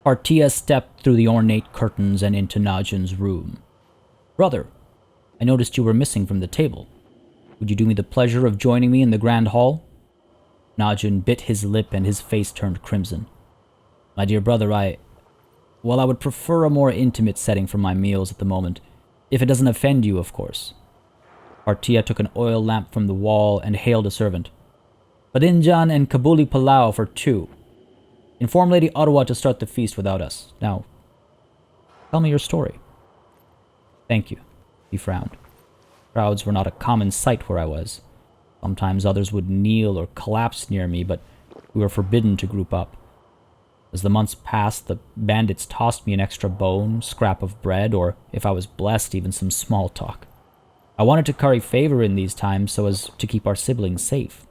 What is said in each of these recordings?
Partia stepped through the ornate curtains and into Najin's room. "Brother, I noticed you were missing from the table. Would you do me the pleasure of joining me in the grand hall?" Najin bit his lip and his face turned crimson. "My dear brother, I would prefer a more intimate setting for my meals at the moment, if it doesn't offend you, of course." Partia took an oil lamp from the wall and hailed a servant. "Badinjan and Kabuli Palau for 2. Inform Lady Ottawa to start the feast without us. Now, tell me your story." "Thank you," he frowned. Crowds were not a common sight where I was. Sometimes others would kneel or collapse near me, but we were forbidden to group up. As the months passed, the bandits tossed me an extra bone, scrap of bread, or, if I was blessed, even some small talk. I wanted to curry favor in these times so as to keep our siblings safe.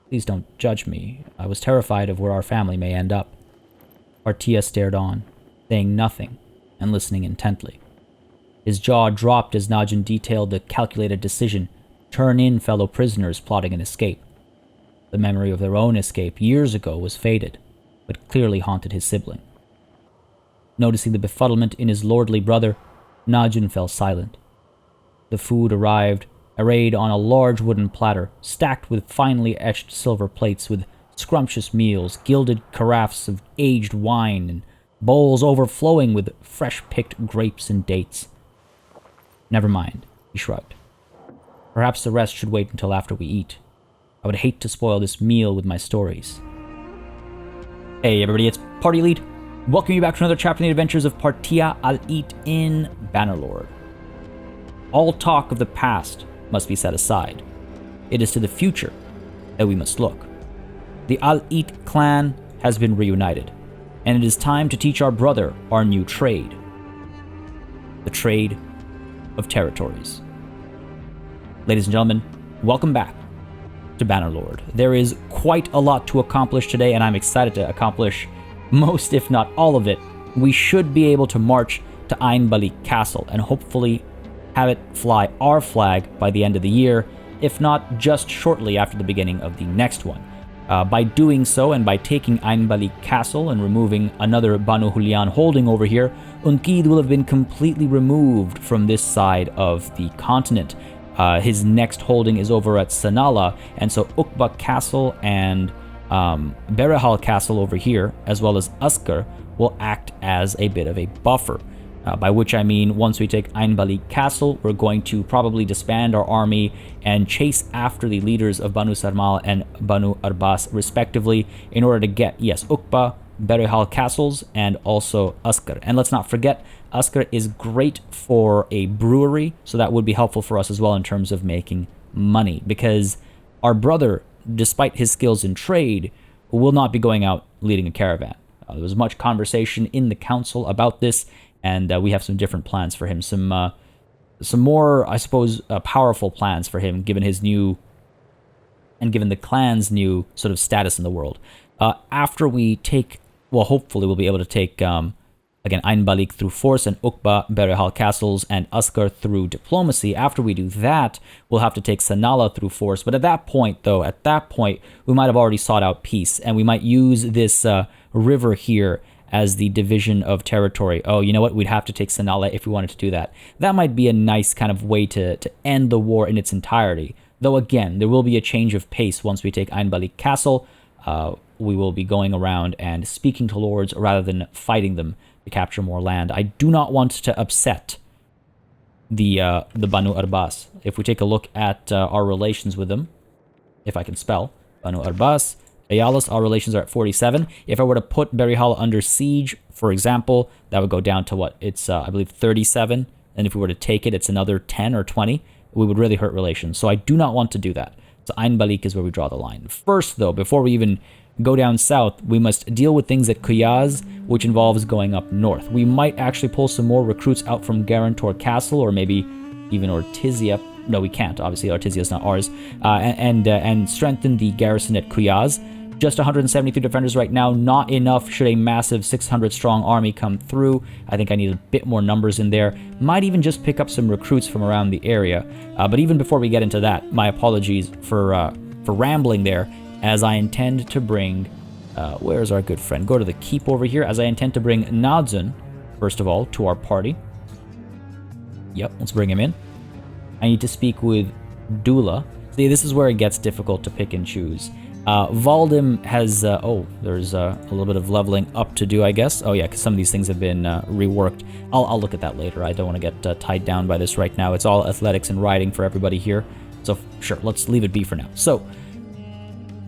Please don't judge me. I was terrified of where our family may end up. Partia stared on, saying nothing and listening intently. His jaw dropped as Najin detailed the calculated decision: turn in fellow prisoners plotting an escape. The memory of their own escape years ago was faded, but clearly haunted his sibling. Noticing the befuddlement in his lordly brother, Najin fell silent. The food arrived, arrayed on a large wooden platter, stacked with finely etched silver plates with scrumptious meals, gilded carafes of aged wine, and bowls overflowing with fresh-picked grapes and dates. "Never mind," he shrugged. "Perhaps the rest should wait until after we eat. I would hate to spoil this meal with my stories." Hey everybody, it's Party Elite. Welcome you back to another chapter in the adventures of Partia al-Eat in Bannerlord. All talk of the past must be set aside. It is to the future that we must look. The Al-Eat clan has been reunited, and it is time to teach our brother our new trade. The trade of territories. Ladies and gentlemen, welcome back to Bannerlord. There is quite a lot to accomplish today, and I'm excited to accomplish most, if not all of it. We should be able to march to Ain Baliq Castle and hopefully have it fly our flag by the end of the year, if not just shortly after the beginning of the next one. By doing so, and by taking Ain Baliq Castle and removing another Banu Hulyan holding over here, Unkid will have been completely removed from this side of the continent. His next holding is over at Sanala, and so Uqba Castle and Berehal Castle over here, as well as Uskar, will act as a bit of a buffer. By which I mean, once we take Ain Baliq Castle, we're going to probably disband our army and chase after the leaders of Banu Sarmal and Banu Arbas, respectively, in order to get, yes, Uqba, Berehal Castles, and also Uskar. And let's not forget, Uskar is great for a brewery, so that would be helpful for us as well in terms of making money, because our brother, despite his skills in trade, will not be going out leading a caravan. There was much conversation in the council about this, and we have some different plans for him. Some more, I suppose, powerful plans for him, given his new, and given the clan's new sort of status in the world. After we take, well, hopefully we'll be able to take, again, Ain Baliq through force, and Uqba, Berehal Castles, and Uskar through diplomacy. After we do that, we'll have to take Sanala through force. But at that point, we might have already sought out peace, and we might use this river here as the division of territory. Oh, you know what? We'd have to take Sanala if we wanted to do that. That might be a nice kind of way to end the war in its entirety. Though again, there will be a change of pace once we take Ain Baliq Castle. We will be going around and speaking to lords rather than fighting them to capture more land. I do not want to upset the Banu Arbas. If we take a look at our relations with them, if I can spell, Banu Arbas, Ayalis, our relations are at 47. If I were to put Berehal under siege, for example, that would go down to what? It's, I believe, 37. And if we were to take it, it's another 10 or 20. We would really hurt relations. So I do not want to do that. So Ain Baliq is where we draw the line. First, though, before we even go down south, we must deal with things at Kuyaz, which involves going up north. We might actually pull some more recruits out from Garantor Castle, or maybe even Ortizia. No, we can't. Obviously, Ortizia is not ours. And strengthen the garrison at Kuyaz. Just 173 defenders right now, not enough should a massive 600-strong army come through. I think I need a bit more numbers in there. Might even just pick up some recruits from around the area. But even before we get into that, my apologies for rambling there, as I intend to bring Where's our good friend? Go to the keep over here, as I intend to bring Nadzun, first of all, to our party. Yep, let's bring him in. I need to speak with Dula. See, this is where it gets difficult to pick and choose. Valdim has, there's a little bit of leveling up to do, I guess. Oh yeah, because some of these things have been reworked. I'll look at that later. I don't want to get tied down by this right now. It's all athletics and riding for everybody here. So sure, let's leave it be for now. So,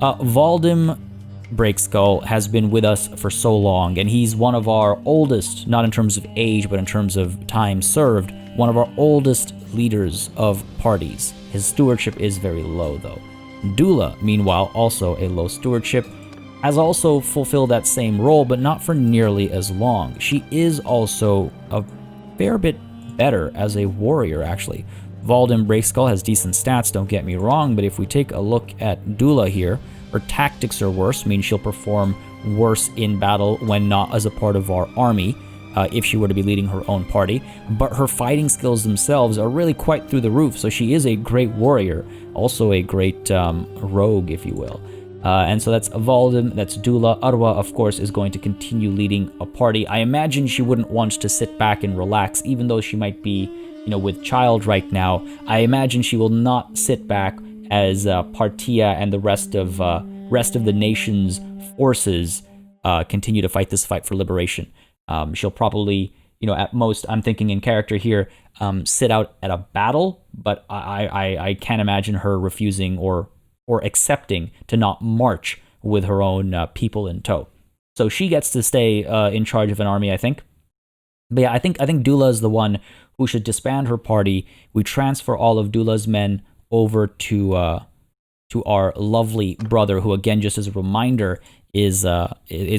Valdim Breakskull has been with us for so long, and he's one of our oldest, not in terms of age, but in terms of time served, one of our oldest leaders of parties. His stewardship is very low, though. Dula, meanwhile, also a low stewardship, has also fulfilled that same role, but not for nearly as long. She is also a fair bit better as a warrior, actually. Valdim Breakskull has decent stats, don't get me wrong, but if we take a look at Dula here, her tactics are worse, meaning she'll perform worse in battle when not as a part of our army, if she were to be leading her own party, but her fighting skills themselves are really quite through the roof, so she is a great warrior, also a great rogue, if you will. And so that's Valdim, that's Dula. Arwa, of course, is going to continue leading a party. I imagine she wouldn't want to sit back and relax, even though she might be, with child right now. I imagine she will not sit back as Partia and the rest of the nation's forces continue to fight this fight for liberation. She'll probably, at most, I'm thinking in character here, sit out at a battle, but I can't imagine her refusing or accepting to not march with her own people in tow. So she gets to stay in charge of an army, I think. But yeah, I think Dula is the one who should disband her party. We transfer all of Dula's men over to our lovely brother, who, again, just as a reminder, is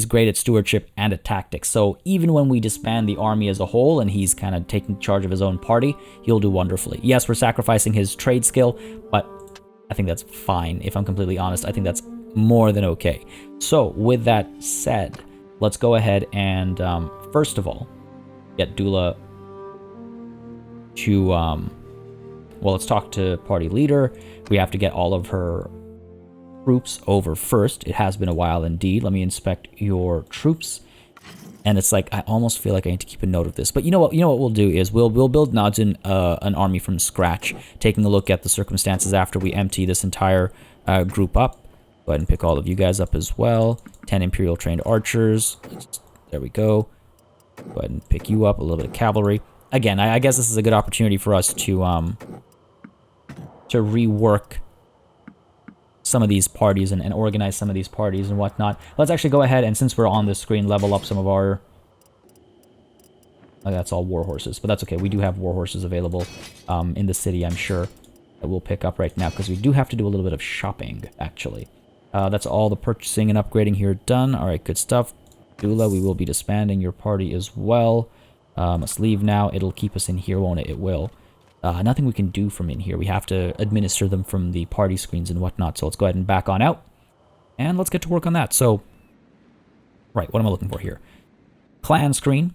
great at stewardship and at tactics. So even when we disband the army as a whole and he's kind of taking charge of his own party, he'll do wonderfully. Yes, we're sacrificing his trade skill, but I think that's fine. If I'm completely honest, I think that's more than okay. So with that said, let's go ahead and first of all get Dula to let's talk to party leader. We have to get all of her troops over first. It has been a while indeed. Let me inspect your troops. And it's like, I almost feel like I need to keep a note of this. But you know what we'll do is we'll build Nadzun an army from scratch, taking a look at the circumstances after we empty this entire group up. Go ahead and pick all of you guys up as well. 10 Imperial trained archers. There we go. Go ahead and pick you up, a little bit of cavalry. Again, I guess this is a good opportunity for us to rework some of these parties and organize some of these parties and whatnot. Let's actually go ahead and, since we're on the screen, level up some of our... Oh, that's all war horses, but that's okay. We do have war horses available in the city, I'm sure, that we'll pick up right now, because we do have to do a little bit of shopping, actually. That's all the purchasing and upgrading here done. All right, good stuff. Dula, we will be disbanding your party as well. Let's leave now. It'll keep us in here, won't it? It will. Nothing we can do from in here. We have to administer them from the party screens and whatnot. So let's go ahead and back on out. And let's get to work on that. So, right, what am I looking for here? Clan screen.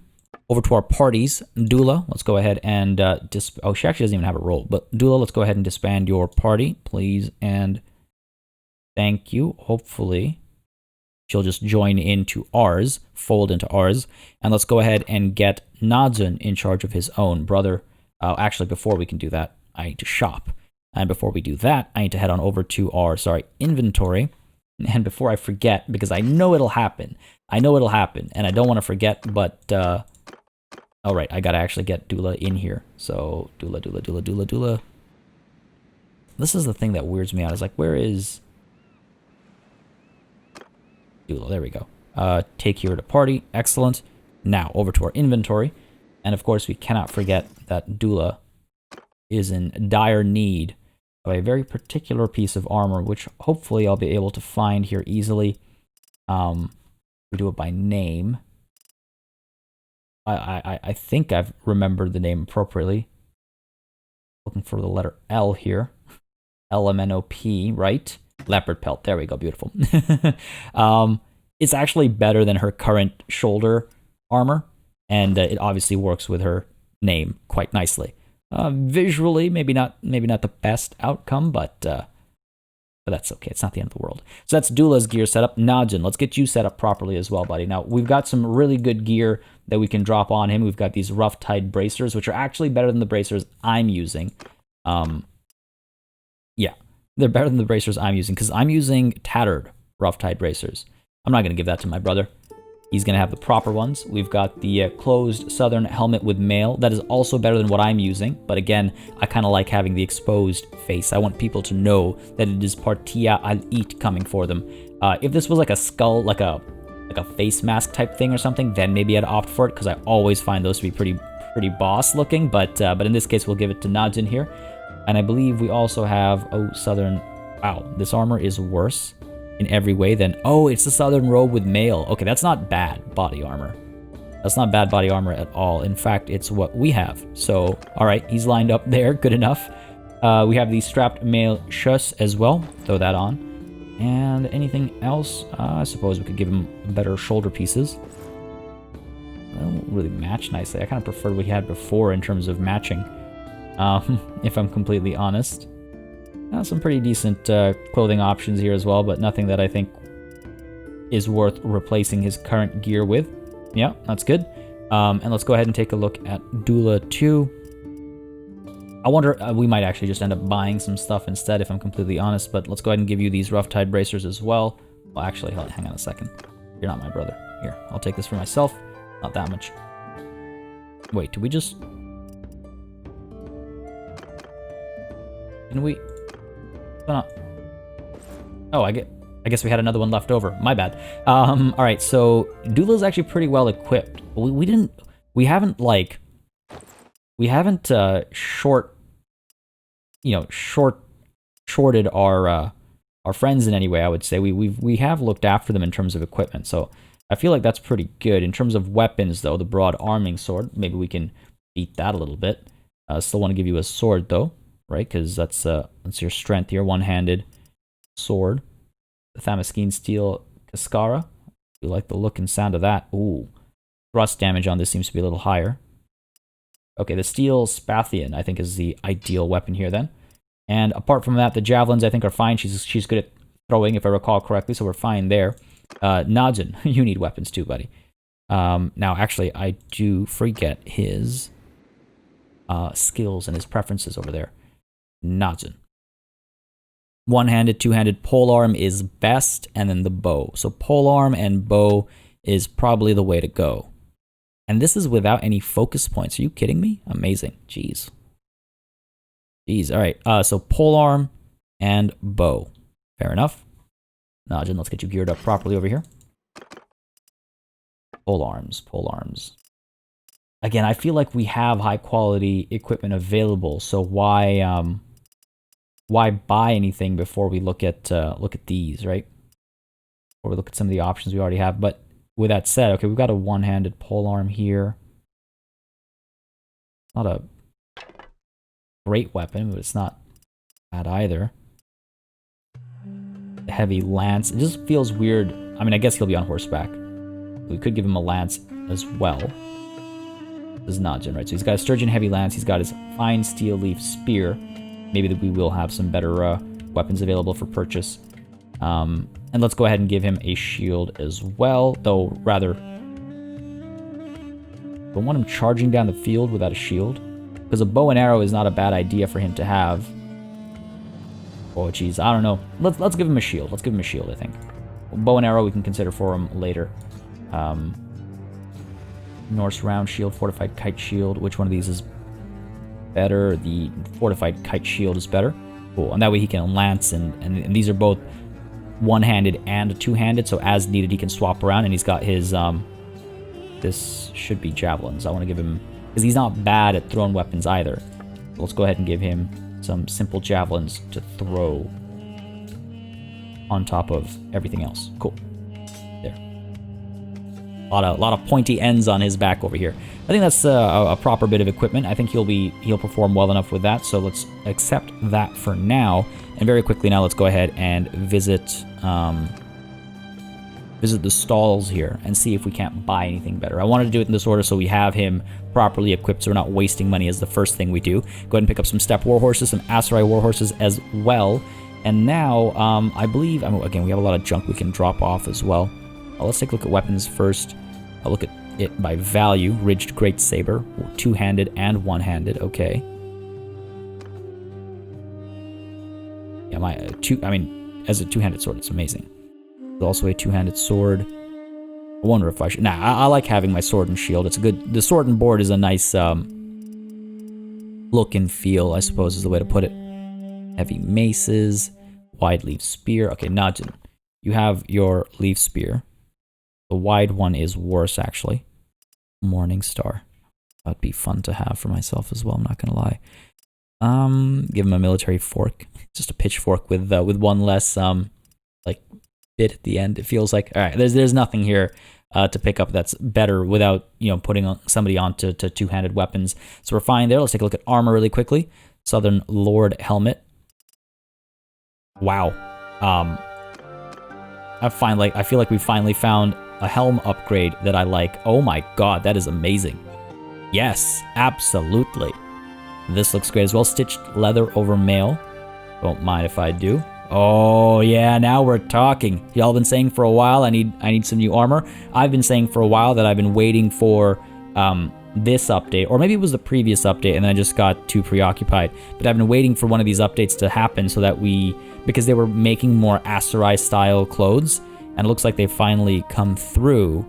Over to our parties. Dula, let's go ahead and... oh, she actually doesn't even have a role. But Dula, let's go ahead and disband your party, please. And thank you. Hopefully, she'll just join into ours, fold into ours. And let's go ahead and get Nadzun in charge of his own brother. Actually, before we can do that, I need to shop. And before we do that, I need to head on over to our, inventory. And before I forget, because I know it'll happen. And I don't want to forget, but, all right, I gotta actually get Dula in here. So, Dula. This is the thing that weirds me out. Is like, where is Dula? There we go. Take here to party. Excellent. Now, over to our inventory. And of course, we cannot forget that Dula is in dire need of a very particular piece of armor, which hopefully I'll be able to find here easily. We do it by name. I think I've remembered the name appropriately. Looking for the letter L here. LMNOP, right? Leopard pelt. There we go. Beautiful. It's actually better than her current shoulder armor. And it obviously works with her name quite nicely. Visually, maybe not the best outcome, but But that's okay. It's not the end of the world. So that's Dula's gear setup. Najin, let's get you set up properly as well, buddy. Now, we've got some really good gear that we can drop on him. We've got these rough-tide bracers, which are actually better than the bracers I'm using. Yeah, they're better than the bracers I'm using, because I'm using tattered rough-tide bracers. I'm not going to give that to my brother. He's going to have the proper ones. We've got the closed southern helmet with mail. That is also better than what I'm using. But again, I kind of like having the exposed face. I want people to know that it is Partia al-Eat coming for them. If this was like a skull, like a face mask type thing or something, then maybe I'd opt for it, because I always find those to be pretty boss looking. But in this case, we'll give it to Najin here. And I believe we also have, southern... Wow, this armor is worse in every way than... Oh, it's the southern robe with mail. Okay, that's not bad body armor. That's not bad body armor at all. In fact, it's what we have. So, alright, he's lined up there. Good enough. We have the strapped mail chasse as well. Throw that on. And anything else? I suppose we could give him better shoulder pieces. They don't really match nicely. I kind of prefer what he had before in terms of matching. If I'm completely honest. Some pretty decent clothing options here as well, but nothing that I think is worth replacing his current gear with. Yeah, that's good. And let's go ahead and take a look at Dula 2. I wonder, we might actually just end up buying some stuff instead, if I'm completely honest, but let's go ahead and give you these rough-tide bracers as well. Well, actually, hang on a second. You're not my brother. Here, I'll take this for myself. Not that much. Wait, do we just... Can we... Oh, I guess we had another one left over. My bad. Alright, so Dula's actually pretty well equipped. We haven't shorted our friends in any way, I would say. We have looked after them in terms of equipment, so I feel like that's pretty good. In terms of weapons, though, the broad arming sword, maybe we can beat that a little bit. Still want to give you a sword, though. Right, because that's your strength here, one-handed sword. The Thamaskene Steel Cascara. You like the look and sound of that. Ooh. Thrust damage on this seems to be a little higher. Okay, the Steel Spathian, I think, is the ideal weapon here, then. And apart from that, the javelins, I think, are fine. She's good at throwing, if I recall correctly, so we're fine there. Najin, you need weapons too, buddy. Now, actually, I do forget his skills and his preferences over there. Najin. One-handed, two-handed, polearm is best, and then the bow. So polearm and bow is probably the way to go. And this is without any focus points. Are you kidding me? Amazing. Jeez. Alright. So polearm and bow. Fair enough. Najin, let's get you geared up properly over here. Polearms. Again, I feel like we have high-quality equipment available, so why buy anything before we look at these, right? Or we look at some of the options we already have. But with that said, okay, we've got a one-handed polearm here. Not a great weapon, but it's not bad either. The heavy lance. It just feels weird. I mean, I guess he'll be on horseback. We could give him a lance as well. This is Najin, right? So he's got a sturgeon heavy lance. He's got his fine steel leaf spear. Maybe that we will have some better weapons available for purchase. And let's go ahead and give him a shield as well. Though, rather... don't want him charging down the field without a shield. Because a bow and arrow is not a bad idea for him to have. Oh, geez. I don't know. Let's give him a shield. Let's give him a shield, I think. Bow and arrow we can consider for him later. Norse round shield, fortified kite shield. Which one of these is better? The fortified kite shield is better. Cool. And that way he can lance, and these are both one-handed and two-handed, so as needed he can swap around, and he's got his, this should be javelins. I want to give him, because he's not bad at thrown weapons either. So let's go ahead and give him some simple javelins to throw on top of everything else. Cool. There. A lot of pointy ends on his back over here. I think that's a proper bit of equipment. I think he'll perform well enough with that. So let's accept that for now. And very quickly now, let's go ahead and visit the stalls here and see if we can't buy anything better. I wanted to do it in this order so we have him properly equipped, so we're not wasting money as the first thing we do. Go ahead and pick up some steppe war horses, some Aserai war horses as well. And now, I believe, again, we have a lot of junk we can drop off as well. Let's take a look at weapons first. I'll look at it by value. Ridged Great Saber, two-handed and one-handed. Okay. Yeah, as a two-handed sword, it's amazing. There's also a two-handed sword. I wonder if I should. Nah, I like having my sword and shield. It's a good. The sword and board is a nice look and feel, I suppose, is the way to put it. Heavy maces, wide leaf spear. Okay, Najin, you have your leaf spear. The wide one is worse, actually. Morning Star. That'd be fun to have for myself as well, I'm not gonna lie. Give him a military fork. Just a pitchfork with one less like bit at the end, it feels like. Alright, there's nothing here to pick up that's better without, putting somebody onto two-handed weapons. So we're fine there. Let's take a look at armor really quickly. Southern Lord helmet. Wow. I feel like we finally found a helm upgrade that I like. Oh my god, that is amazing. Yes, absolutely. This looks great as well. Stitched leather over mail. Don't mind if I do. Oh yeah, now we're talking. Y'all been saying for a while I need some new armor. I've been saying for a while that I've been waiting for this update, or maybe it was the previous update and then I just got too preoccupied. But I've been waiting for one of these updates to happen so that because they were making more Aserai style clothes, and it looks like they finally come through.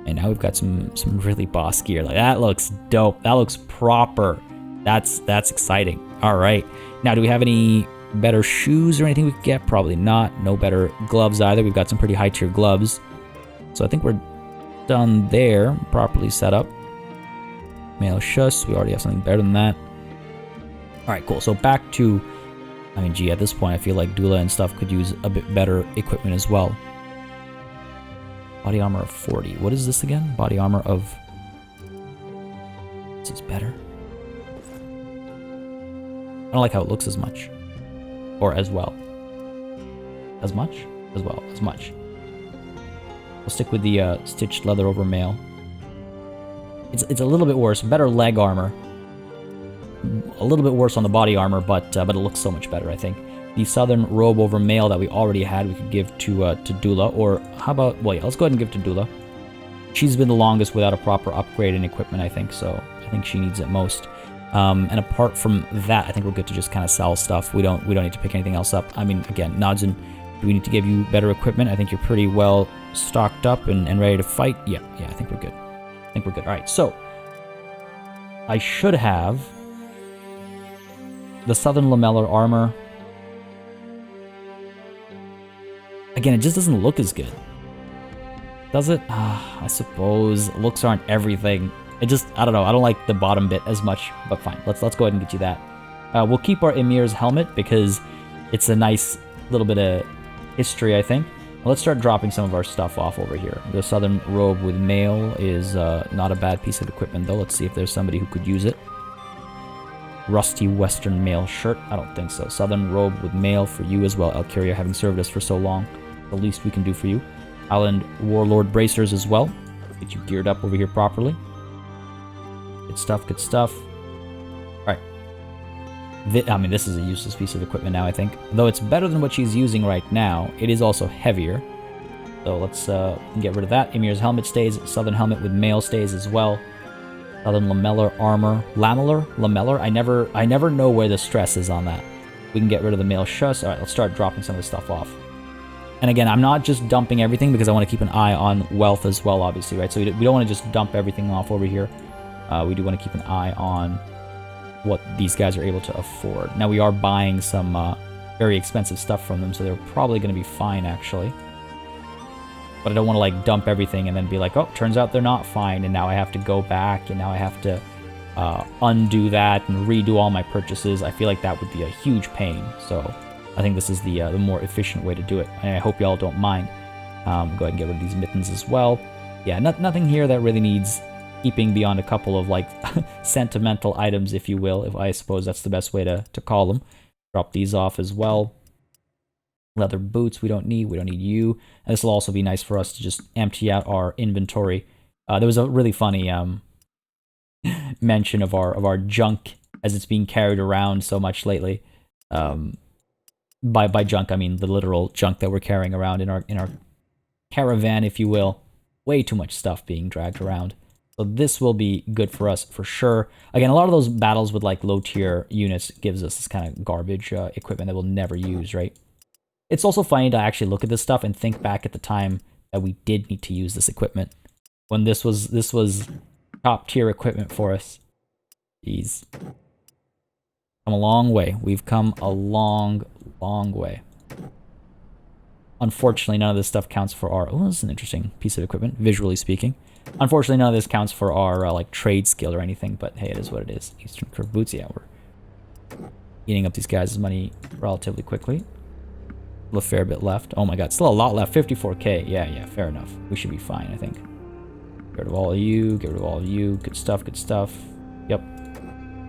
And now we've got some really boss gear. Like, that looks dope. That looks proper. That's exciting. All right. Now, do we have any better shoes or anything we could get? Probably not. No better gloves either. We've got some pretty high tier gloves. So I think we're done there. Properly set up. Mail shush. We already have something better than that. All right, cool. So back to, gee, at this point, I feel like Dula and stuff could use a bit better equipment as well. Body armor of 40. What is this again? Body armor of... This is better. I don't like how it looks as much. Or as well. As much? As well. As much. We'll stick with the stitched leather over mail. It's a little bit worse. Better leg armor. A little bit worse on the body armor, but it looks so much better, I think. The southern robe over mail that we already had, we could give to Dula. Or how about... Well, yeah, let's go ahead and give to Dula. She's been the longest without a proper upgrade in equipment, I think, so I think she needs it most. And apart from that, I think we're good to just kind of sell stuff. We don't need to pick anything else up. Again, Nodzen, do we need to give you better equipment? I think you're pretty well stocked up and ready to fight. Yeah, I think we're good. All right, so I should have the southern lamellar armor. Again, it just doesn't look as good. Does it? I suppose looks aren't everything. It just, I don't know. I don't like the bottom bit as much, but fine. Let's go ahead and get you that. We'll keep our Emir's helmet because it's a nice little bit of history, I think. Let's start dropping some of our stuff off over here. The southern robe with mail is not a bad piece of equipment, though. Let's see if there's somebody who could use it. Rusty western mail shirt. I don't think so. Southern robe with mail for you as well, Alcuria, having served us for so long. The least we can do for you. Island warlord bracers as well. Get you geared up over here properly. Good stuff, good stuff. Alright. This is a useless piece of equipment now, I think. Though it's better than what she's using right now, it is also heavier. So let's get rid of that. Emir's helmet stays. Southern helmet with mail stays as well. Southern lamellar armor. Lamellar? I never know where the stress is on that. We can get rid of the mail shush. Alright, let's start dropping some of this stuff off. And again, I'm not just dumping everything because I want to keep an eye on wealth as well, obviously, right? So we don't want to just dump everything off over here. We do want to keep an eye on what these guys are able to afford. Now, we are buying some very expensive stuff from them, so they're probably going to be fine, actually. But I don't want to, like, dump everything and then be like, oh, turns out they're not fine, and now I have to go back, and now I have to undo that and redo all my purchases. I feel like that would be a huge pain, so I think this is the more efficient way to do it, and I hope y'all don't mind. Go ahead and get rid of these mittens as well. Yeah, nothing here that really needs keeping beyond a couple of, like, sentimental items, if you will, if I suppose that's the best way to call them. Drop these off as well. Leather boots we don't need you. And this will also be nice for us to just empty out our inventory. There was a really funny mention of our junk as it's being carried around so much lately. By junk, I mean the literal junk that we're carrying around in our caravan, if you will. Way too much stuff being dragged around. So this will be good for us for sure. Again, a lot of those battles with like low tier units gives us this kind of garbage equipment that we'll never use, right? It's also funny to actually look at this stuff and think back at the time that we did need to use this equipment. When this was top tier equipment for us. Jeez. Come a long way. We've come a long way. Unfortunately, none of this stuff counts for our... Oh, this is an interesting piece of equipment, visually speaking. Unfortunately, none of this counts for our, like, trade skill or anything, but hey, it is what it is. Eastern Curve Boots, yeah, we're eating up these guys' money relatively quickly. A fair bit left. Oh my god, still a lot left. 54k. Yeah, fair enough. We should be fine, I think. Get rid of all of you. Get rid of all of you. Good stuff, good stuff. Yep.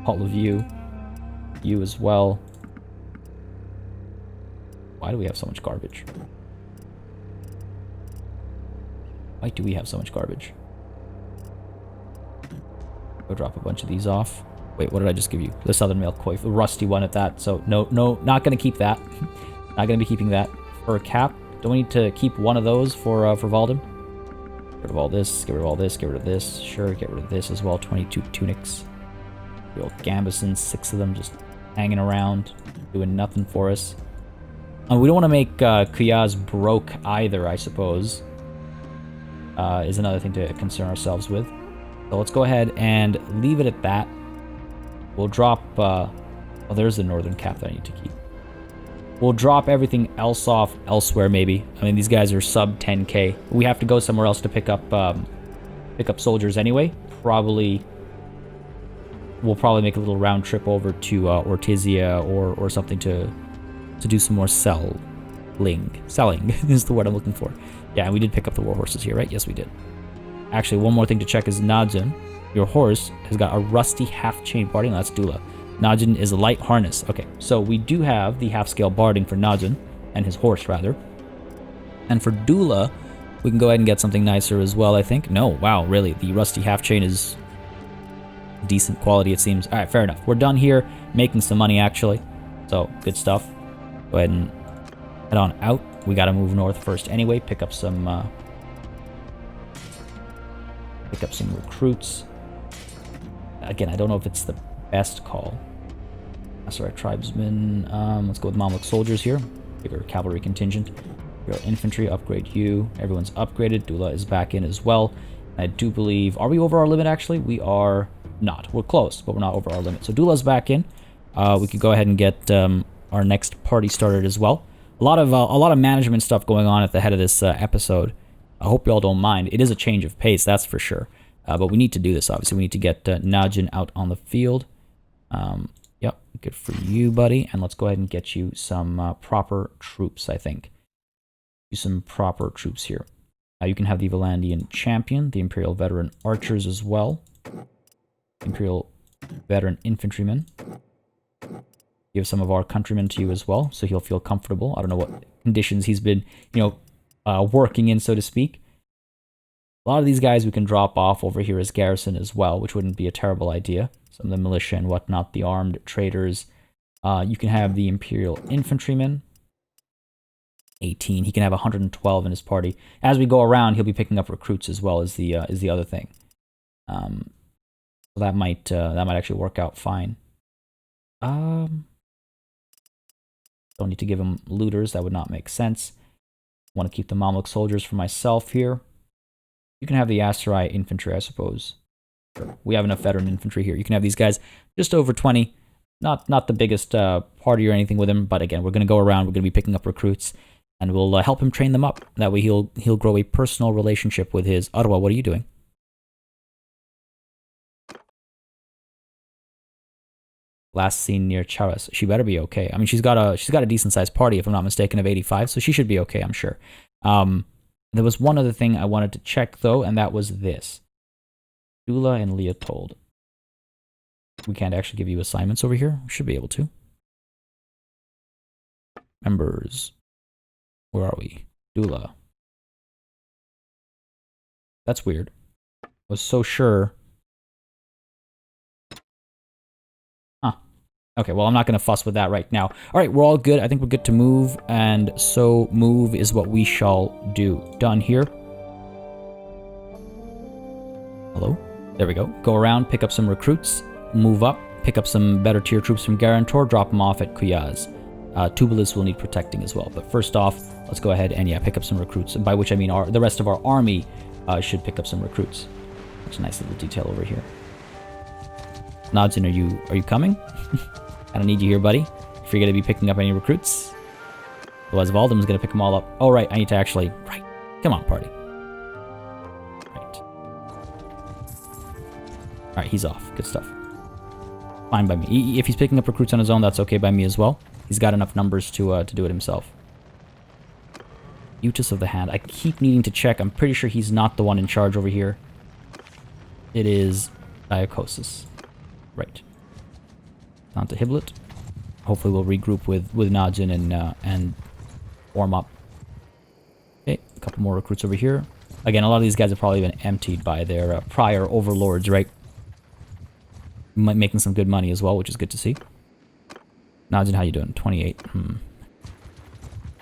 All of you. You as well. Why do we have so much garbage? Why do we have so much garbage? Go drop a bunch of these off. Wait, what did I just give you? The Southern Mail Coif. The rusty one at that. So, no, not going to keep that. Not going to be keeping that. For a cap, don't we need to keep one of those for Valdem? Get rid of all this. Get rid of all this. Get rid of this. Sure, get rid of this as well. 22 tunics. The old Gambesons, 6 of them just hanging around, doing nothing for us. We don't want to make Kuyaz broke either, I suppose. Is another thing to concern ourselves with. So let's go ahead and leave it at that. We'll drop... oh, there's the northern cap that I need to keep. We'll drop everything else off elsewhere, maybe. I mean, these guys are sub 10k. We have to go somewhere else to pick up soldiers anyway. We'll probably make a little round trip over to Ortizia or something to do some more selling. Selling is the word I'm looking for. Yeah, and we did pick up the war horses here, right? Yes, we did. Actually, one more thing to check is Najin. Your horse has got a rusty half-chain barding. That's Dula. Najin is a light harness. Okay, so we do have the half-scale barding for Najin, and his horse, rather. And for Dula, we can go ahead and get something nicer as well, I think. No, wow, really, the rusty half-chain is decent quality, it seems. All right, fair enough. We're done here, making some money, actually. So, good stuff. Go ahead and head on out. We gotta move north first anyway, pick up some recruits. Again, I don't know if it's the best call. Aserai tribesmen. Let's go with Mamluk soldiers here. Bigger cavalry contingent. Your infantry, upgrade you. Everyone's upgraded. Dula is back in as well. I do believe... Are we over our limit, actually? We are not. We're close, but we're not over our limit. So Dula's back in. We could go ahead and get our next party started as well. A lot of management stuff going on at the head of this episode. I hope you all don't mind. It is a change of pace, that's for sure. But we need to do this, obviously. We need to get Najin out on the field. Yep, good for you, buddy. And let's go ahead and get you some proper troops, I think. Do some proper troops here. You can have the Valandian champion, the Imperial veteran archers as well. Imperial veteran infantrymen. Give some of our countrymen to you as well, so he'll feel comfortable. I don't know what conditions he's been, working in, so to speak. A lot of these guys we can drop off over here as garrison as well, which wouldn't be a terrible idea. Some of the militia and whatnot, the armed traders. You can have the Imperial infantrymen. 18. He can have 112 in his party. As we go around, he'll be picking up recruits as well as the other thing. So that might actually work out fine. Don't need to give him looters. That would not make sense. Want to keep the Mamluk soldiers for myself here. You can have the Aserai infantry, I suppose. Sure. We have enough veteran infantry here. You can have these guys just over 20. Not the biggest party or anything with him, but again, we're going to go around. We're going to be picking up recruits, and we'll help him train them up. That way he'll grow a personal relationship with his... Ottawa, what are you doing? Last seen near Charas. She better be okay. I mean, she's got a decent sized party, if I'm not mistaken, of 85, so she should be okay, I'm sure. There was one other thing I wanted to check though, and that was this. Dula and Leopold. We can't actually give you assignments over here. We should be able to. Members. Where are we? Dula. That's weird. I was so sure. Huh. Okay, well, I'm not going to fuss with that right now. All right, we're all good. I think we're good to move, and so move is what we shall do. Done here. Hello? There we go. Go around, pick up some recruits, move up, pick up some better tier troops from Garantor, drop them off at Kuyaz. Tubalus will need protecting as well. But first off, let's go ahead and, yeah, pick up some recruits, by which I mean the rest of our army should pick up some recruits. That's a nice little detail over here. Nodson, are you coming? I don't need you here, buddy. If you're going to be picking up any recruits. Otherwise, Valdem's going to pick them all up. Oh, right. I need to actually... Right. Come on, party. Right. Alright, he's off. Good stuff. Fine by me. If he's picking up recruits on his own, that's okay by me as well. He's got enough numbers to do it himself. Utis of the Hand. I keep needing to check. I'm pretty sure he's not the one in charge over here. It is Diacosis. Right. On to Hiblet. Hopefully we'll regroup with Najin and warm up. Okay, a couple more recruits over here. Again, a lot of these guys have probably been emptied by their prior overlords, right? Making some good money as well, which is good to see. Najin, how you doing? 28.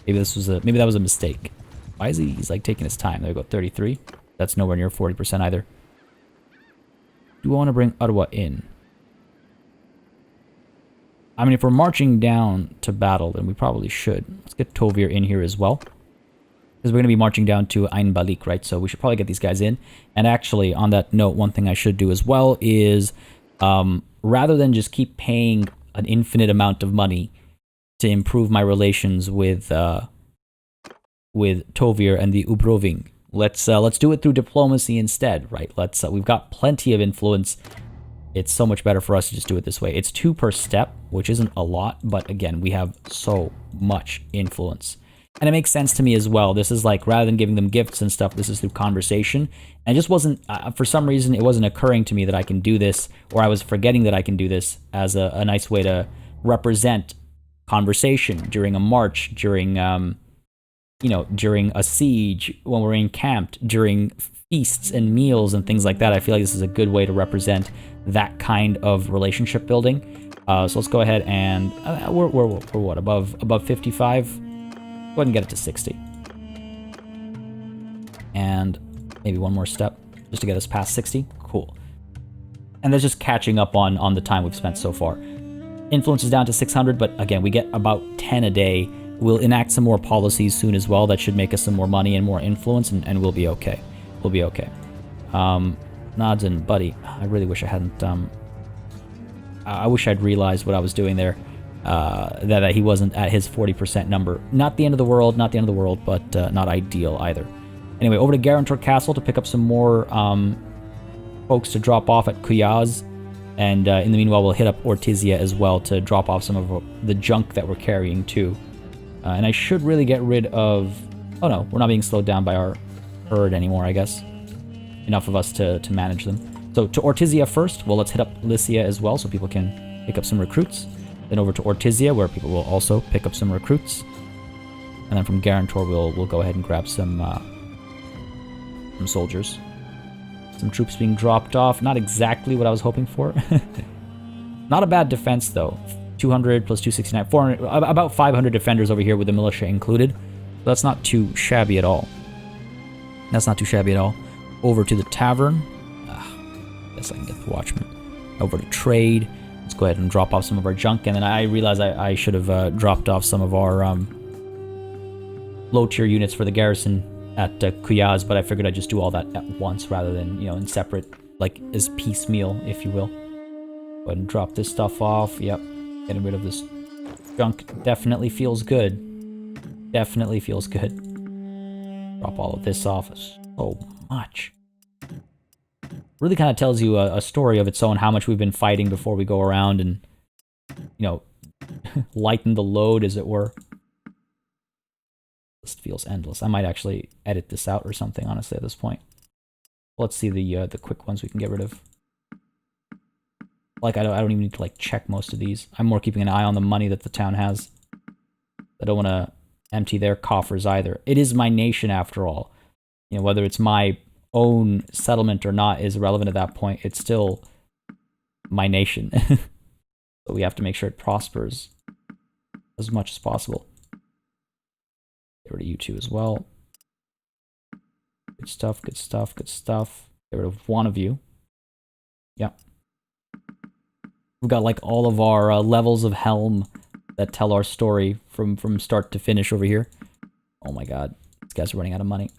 Maybe that was a mistake. Why is he's like taking his time? There we go, 33. That's nowhere near 40% either. Do I want to bring Ottawa in? I mean, if we're marching down to battle, then we probably should. Let's get Tovir in here as well. Because we're going to be marching down to Ain Baliq, right? So we should probably get these guys in. And actually, on that note, one thing I should do as well is, rather than just keep paying an infinite amount of money to improve my relations with Tovir and the Ubroving, let's do it through diplomacy instead, right? We've got plenty of influence. It's so much better for us to just do it this way. It's 2 per step, which isn't a lot, but again, we have so much influence. And it makes sense to me as well. This is like, rather than giving them gifts and stuff, this is through conversation. And it just wasn't, for some reason, it wasn't occurring to me that I can do this, or I was forgetting that I can do this as a nice way to represent conversation during a march, during, during a siege, when we're encamped, during feasts and meals and things like that. I feel like this is a good way to represent that kind of relationship building. So let's go ahead and we're what, above 55? Go ahead and get it to 60. And maybe one more step just to get us past 60. Cool. And that's just catching up on the time we've spent so far. Influence is down to 600, but again, we get about 10 a day. We'll enact some more policies soon as well. That should make us some more money and more influence, and we'll be okay. We'll be okay. Nods and buddy, I really wish I hadn't, I wish I'd realized what I was doing there, that he wasn't at his 40% number. Not the end of the world, but not ideal either. Anyway, over to Garantor Castle to pick up some more folks to drop off at Kuyaz, and in the meanwhile, we'll hit up Ortizia as well to drop off some of the junk that we're carrying too. And I should really get rid of... Oh no, we're not being slowed down by our herd anymore, I guess. Enough of us to manage them. So to Ortizia first. Well, let's hit up Lycia as well so people can pick up some recruits. Then over to Ortizia, where people will also pick up some recruits. And then from Garantor, we'll go ahead and grab some soldiers. Some troops being dropped off. Not exactly what I was hoping for. Not a bad defense, though. 200 plus 269, 400, about 500 defenders over here with the militia included. So that's not too shabby at all. That's not too shabby at all. Over to the tavern. Guess I can get the watchman. Over to trade. Let's go ahead and drop off some of our junk. And then I realized I should have dropped off some of our low tier units for the garrison at Kuyaz, but I figured I'd just do all that at once rather than, in separate, like as piecemeal, if you will. Go ahead and drop this stuff off. Yep. Getting rid of this junk definitely feels good. Definitely feels good. Drop all of this off. So much. Really kind of tells you a story of its own, how much we've been fighting before we go around and, lighten the load, as it were. This feels endless. I might actually edit this out or something, honestly, at this point. Let's see the quick ones we can get rid of. Like, I don't even need to, check most of these. I'm more keeping an eye on the money that the town has. I don't want to empty their coffers either. It is my nation, after all. Whether it's my own settlement or not is irrelevant at that point. It's still my nation. So we have to make sure it prospers as much as possible. Get rid of you two as well. Good stuff, good stuff, good stuff. Get rid of one of you. Yep. We've got like all of our levels of Helm that tell our story from start to finish over here. Oh my god, these guys are running out of money.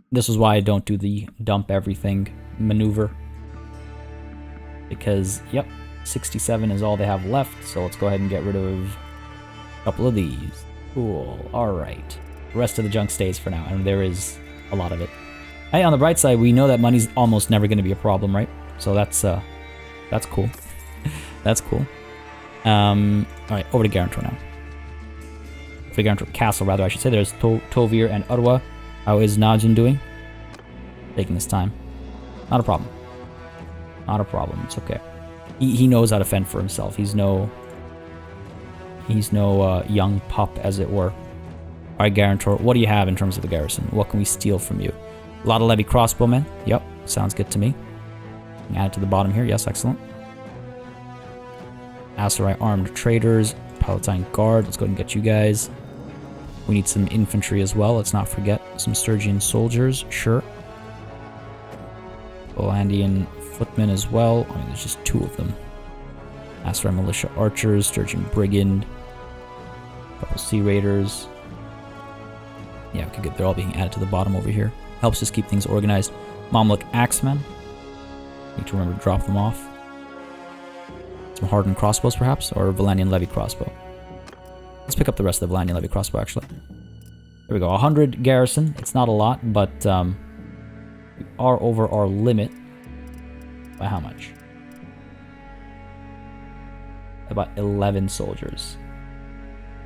This is why I don't do the dump everything maneuver. Because, yep, 67 is all they have left, so let's go ahead and get rid of a couple of these. Cool, alright. The rest of the junk stays for now, and there is a lot of it. Hey, on the bright side, we know that money's almost never going to be a problem, right? So that's cool. That's cool. Alright, over to Guarantor now. For Guarantor Castle, rather, I should say. There's Tovir and Urwa. How is Najin doing? Taking his time. Not a problem. Not a problem. It's okay. He knows how to fend for himself. He's no young pup, as it were. Alright, Guarantor, what do you have in terms of the garrison? What can we steal from you? A lot of levy crossbowmen. Yep, sounds good to me. Add it to the bottom here. Yes, excellent. Aserai armed traders. Palatine guard. Let's go ahead and get you guys. We need some infantry as well. Let's not forget some Sturgian soldiers. Sure. Bolandian footmen as well. I mean, there's just two of them. Aserai militia archers. Sturgian brigand. A couple sea raiders. Yeah, okay, good. They're all being added to the bottom over here. Helps us keep things organized. Mamluk axemen. Need to remember to drop them off. Some hardened crossbows, perhaps, or Valanian levy crossbow. Let's pick up the rest of the Valanian levy crossbow, actually. There we go. 100 garrison. It's not a lot, but we are over our limit. By how much? About 11 soldiers.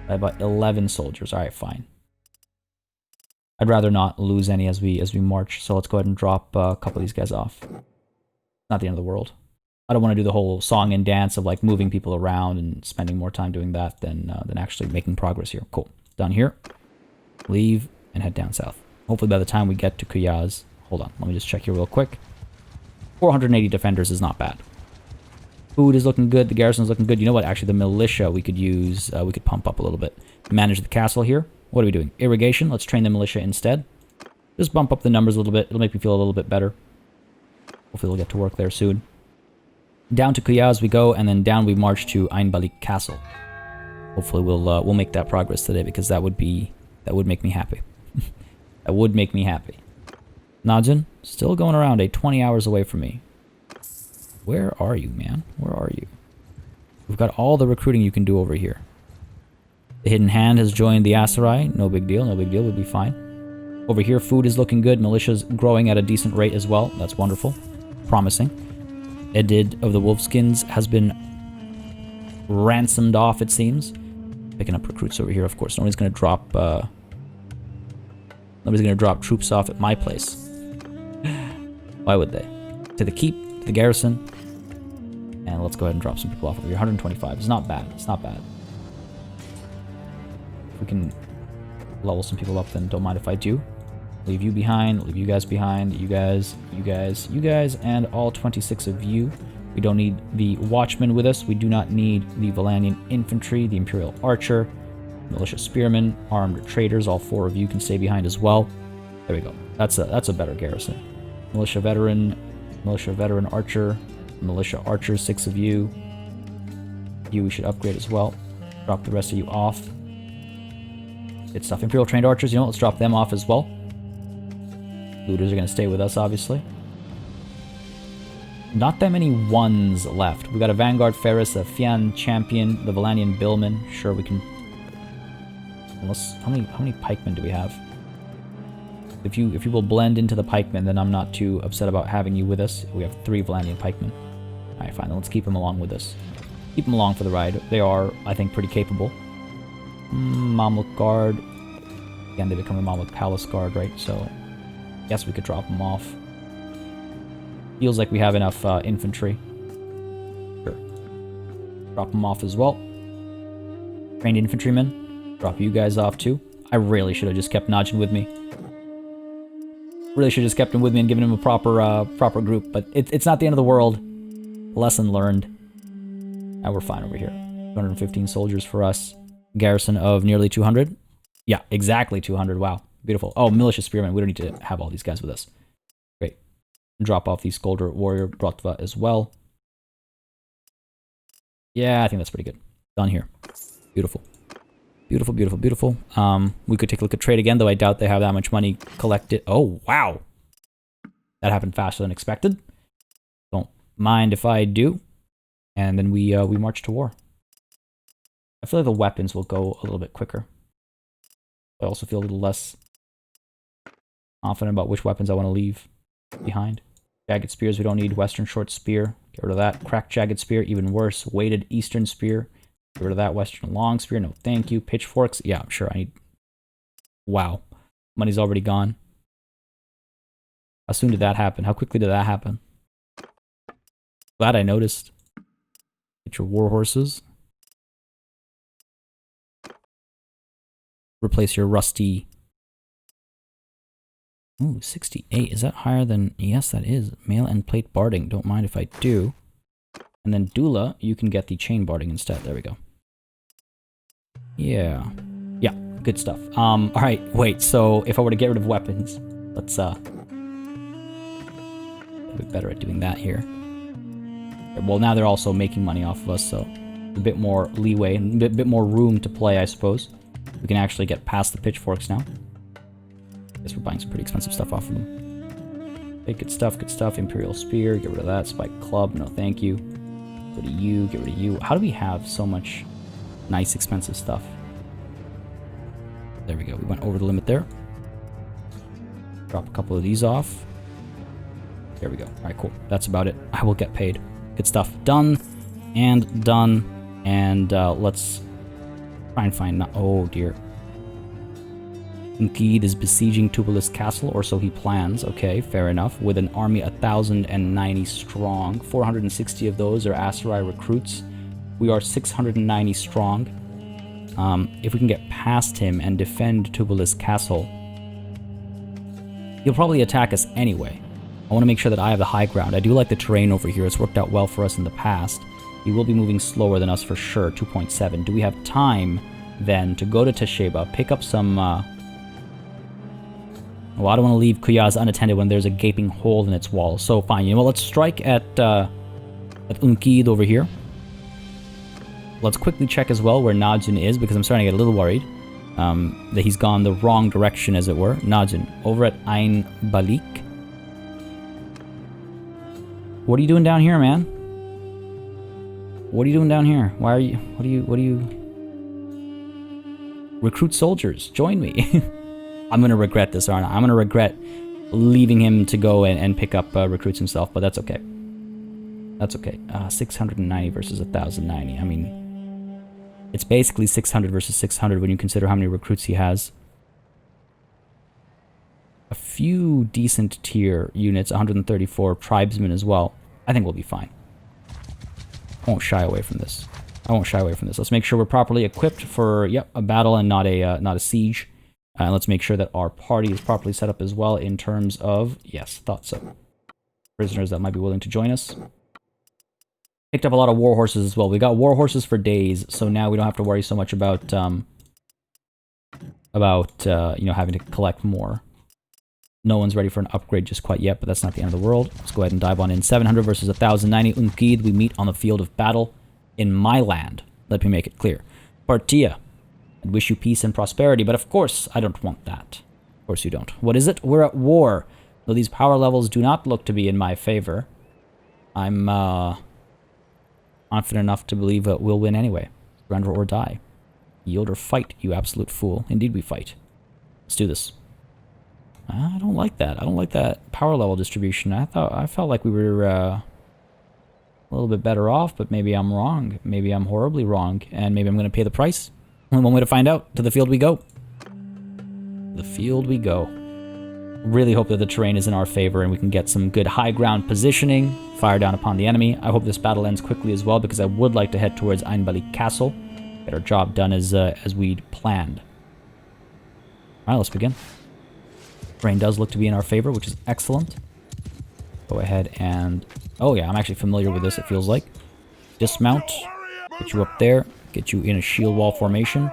By about 11 soldiers. All right, fine. I'd rather not lose any as we march, so let's go ahead and drop a couple of these guys off. Not the end of the world. I don't want to do the whole song and dance of like moving people around and spending more time doing that than actually making progress here. Cool. Done here. Leave and head down south. Hopefully by the time we get to Kuyaz, hold on, let me just check here real quick. 480 defenders is not bad. Food is looking good. The garrison is looking good. You know what? Actually, the militia we could use, we could pump up a little bit. Manage the castle here. What are we doing? Irrigation. Let's train the militia instead. Just bump up the numbers a little bit. It'll make me feel a little bit better. Hopefully we'll get to work there soon. Down to Kuyaz we go, and then down we march to Ain Baliq Castle. Hopefully we'll make that progress today, because that would make me happy. That would make me happy. Najin, still going around 20 hours away from me. Where are you, man? Where are you? We've got all the recruiting you can do over here. The Hidden Hand has joined the Aserai. No big deal, no big deal. We'll be fine. Over here, food is looking good. Militia's growing at a decent rate as well. That's wonderful. Promising. Edid of the Wolfskins has been ransomed off, it seems. Picking up recruits over here, of course. Nobody's going to drop troops off at my place. Why would they? To the keep, to the garrison. And let's go ahead and drop some people off over here. 125. It's not bad. It's not bad. If we can level some people up, then don't mind if I do. Leave you behind, leave you guys behind, you guys, and all 26 of you. We don't need the Watchmen with us. We do not need the Valanian Infantry, the Imperial Archer, Militia Spearmen, Armed Traders. All 4 of you can stay behind as well. There we go. That's a better garrison. Militia Veteran Archer, Militia Archer, 6 of you. You we should upgrade as well. Drop the rest of you off. Good stuff. Imperial Trained Archers, you know what? Let's drop them off as well. Looters are going to stay with us, obviously. Not that many ones left. We got a Vanguard Ferris, a Fian Champion, the Valanian Billman. Sure, we can. Unless how many pikemen do we have? If you will blend into the pikemen, then I'm not too upset about having you with us. We have 3 Valanian pikemen. All right, fine. Then let's keep them along with us. Keep them along for the ride. They are, I think, pretty capable. Mamluk Guard. Again, they become a Mamluk Palace Guard, right? So. Guess we could drop them off. Feels like we have enough infantry. Sure. Drop them off as well. Trained infantrymen. Drop you guys off too. I really should have just kept Najin with me. Really should have just kept him with me and given him a proper group. But it's not the end of the world. Lesson learned. Now we're fine over here. 215 soldiers for us. Garrison of nearly 200. Yeah, exactly 200. Wow. Beautiful. Oh, militia spearmen. We don't need to have all these guys with us. Great. Drop off the Skolder warrior Brotva as well. Yeah, I think that's pretty good. Done here. Beautiful. Beautiful, beautiful, beautiful. We could take a look at trade again, though I doubt they have that much money collected. Oh, wow. That happened faster than expected. Don't mind if I do. And then we march to war. I feel like the weapons will go a little bit quicker. I also feel a little less confident about which weapons I want to leave behind. Jagged spears, we don't need. Western short spear, get rid of that. Cracked jagged spear, even worse. Weighted eastern spear, get rid of that. Western long spear, no thank you. Pitchforks, yeah, I'm sure I need. Wow, money's already gone. How soon did that happen? How quickly did that happen? Glad I noticed. Get your war horses. Replace your rusty. Ooh, 68. Is that higher than... Yes, that is. Mail and plate barding. Don't mind if I do. And then Dula, you can get the chain barding instead. There we go. Yeah. Yeah, good stuff. Alright, wait. So, if I were to get rid of weapons, let's, a bit better at doing that here. Well, now they're also making money off of us, so a bit more leeway and a bit more room to play, I suppose. We can actually get past the pitchforks now. Guess we're buying some pretty expensive stuff off of them. Okay, good stuff, good stuff. Imperial Spear, get rid of that. Spike Club, no thank you. Get rid of you, get rid of you. How do we have so much nice, expensive stuff? There we go, we went over the limit there. Drop a couple of these off. There we go. Alright, cool. That's about it. I will get paid. Good stuff. Done. And done. And let's try and find... Oh, dear. Unkid is besieging Tubalist Castle, or so he plans. Okay, fair enough. With an army 1,090 strong. 460 of those are Aserai recruits. We are 690 strong. If we can get past him and defend Tubalist Castle, he'll probably attack us anyway. I want to make sure that I have the high ground. I do like the terrain over here. It's worked out well for us in the past. He will be moving slower than us for sure. 2.7. Do we have time, then, to go to Tesheba, pick up some... Well, I don't want to leave Kuyaz unattended when there's a gaping hole in its wall. So, fine. You know what? Let's strike at Unkid over here. Let's quickly check as well where Najin is, because I'm starting to get a little worried that he's gone the wrong direction, as it were. Najin, over at Ain Baliq. What are you doing down here, man? What are you doing down here? Why are you... What do you... Recruit soldiers. Join me. I'm gonna regret this, aren't I? I'm gonna regret leaving him to go and pick up recruits himself, but that's okay. That's okay. 690 versus 1,090. I mean, it's basically 600 versus 600 when you consider how many recruits he has. A few decent tier units, 134 tribesmen as well. I think we'll be fine. I won't shy away from this. I won't shy away from this. Let's make sure we're properly equipped for, yep, a battle and not a siege. Let's make sure that our party is properly set up as well in terms of, yes, thought so. Prisoners that might be willing to join us. Picked up a lot of war horses as well. We got war horses for days, so now we don't have to worry so much about you know, having to collect more. No one's ready for an upgrade just quite yet, but that's not the end of the world. Let's go ahead and dive on in. 700 versus 1,090. Unkid, we meet on the field of battle in my land. Let me make it clear. Partia, I'd wish you peace and prosperity, but of course I don't want that. Of course you don't. What is it? We're at war. Though these power levels do not look to be in my favor, I'm confident enough to believe that we'll win anyway. Surrender or die. Yield or fight, you absolute fool. Indeed we fight. Let's do this. I don't like that. I don't like that power level distribution. I felt like we were a little bit better off, but maybe I'm wrong. Maybe I'm horribly wrong, and maybe I'm going to pay the price. Only one way to find out. To the field we go. To the field we go. Really hope that the terrain is in our favor and we can get some good high ground positioning, fire down upon the enemy. I hope this battle ends quickly as well, because I would like to head towards Ain Baliq Castle. Get our job done as we'd planned. Alright, let's begin. Terrain does look to be in our favor, which is excellent. Go ahead and... Oh yeah, I'm actually familiar with this, it feels like. Dismount. Get you up there. Get you in a shield wall formation.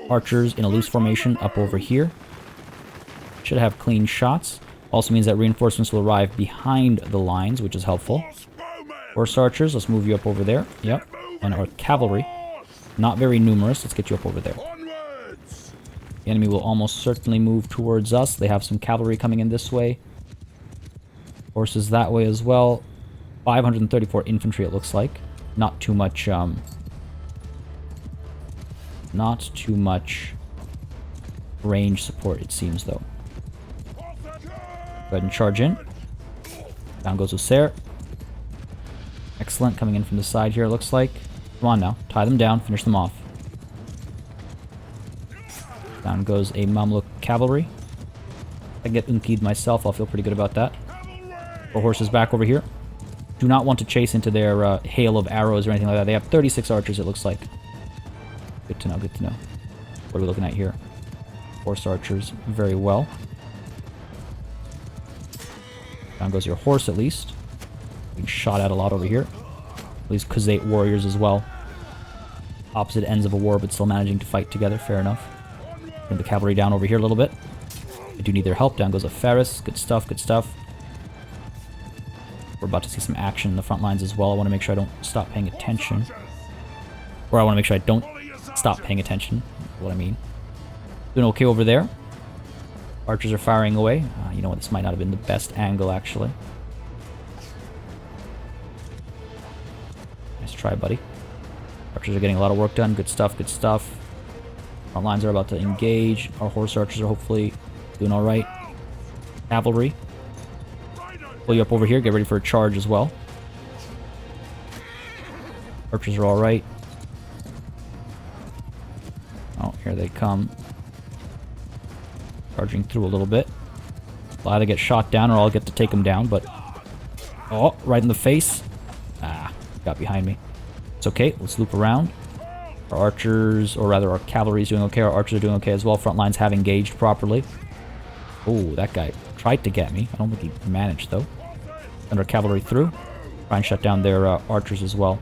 Archers in a loose formation up over here. Should have clean shots. Also means that reinforcements will arrive behind the lines, which is helpful. Horse archers, let's move you up over there. Yep. And our cavalry. Not very numerous. Let's get you up over there. The enemy will almost certainly move towards us. They have some cavalry coming in this way. Horses that way as well. 534 infantry, it looks like. Not too much, not too much range support, it seems, though. Go ahead and charge in. Down goes Aserai. Excellent, coming in from the side here, it looks like. Come on now, tie them down, finish them off. Down goes a Mamluk cavalry. If I get Unki'd myself, I'll feel pretty good about that. 4 horses back over here. Do not want to chase into their hail of arrows or anything like that. They have 36 archers, it looks like. Good to know, good to know. What are we looking at here? Horse archers, very well. Down goes your horse, at least. Being shot at a lot over here. These Khuzait warriors as well. Opposite ends of a war, but still managing to fight together. Fair enough. Bring the cavalry down over here a little bit. I do need their help. Down goes a Ferris. Good stuff, good stuff. We're about to see some action in the front lines as well. I want to make sure I don't stop paying attention. Or I want to make sure I don't stop paying attention. That's what I mean. Doing okay over there. Archers are firing away. You know what? This might not have been the best angle, actually. Nice try, buddy. Archers are getting a lot of work done. Good stuff, good stuff. Front lines are about to engage. Our horse archers are hopefully doing alright. Cavalry. Pull you up over here. Get ready for a charge as well. Archers are alright. Oh, here they come. Charging through a little bit. I'll either get shot down or I'll get to take them down, but... Oh, right in the face. Ah, got behind me. It's okay. Let's loop around. Our archers, or rather our cavalry is doing okay. Our archers are doing okay as well. Front lines have engaged properly. Oh, that guy tried to get me. I don't think he managed, though. Send our cavalry through. Try and shut down their archers as well.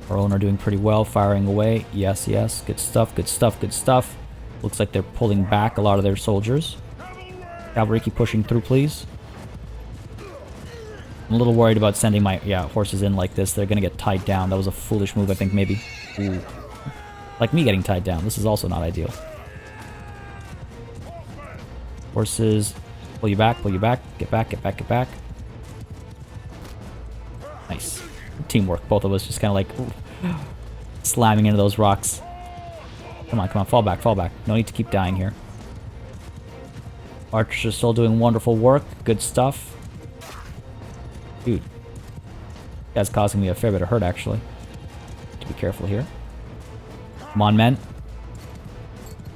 Our own are doing pretty well, firing away. Yes, yes. Good stuff, good stuff, good stuff. Looks like they're pulling back a lot of their soldiers. Cavalry, keep pushing through, please. I'm a little worried about sending my horses in like this. They're going to get tied down. That was a foolish move, I think, maybe. Ooh. Like me getting tied down. This is also not ideal. Horses, pull you back, pull you back. Get back, get back, get back. Nice. Teamwork. Both of us just kind of like slamming into those rocks. Come on, come on. Fall back, fall back. No need to keep dying here. Archers are still doing wonderful work. Good stuff. Dude. That's causing me a fair bit of hurt, actually. To be careful here. Come on, men.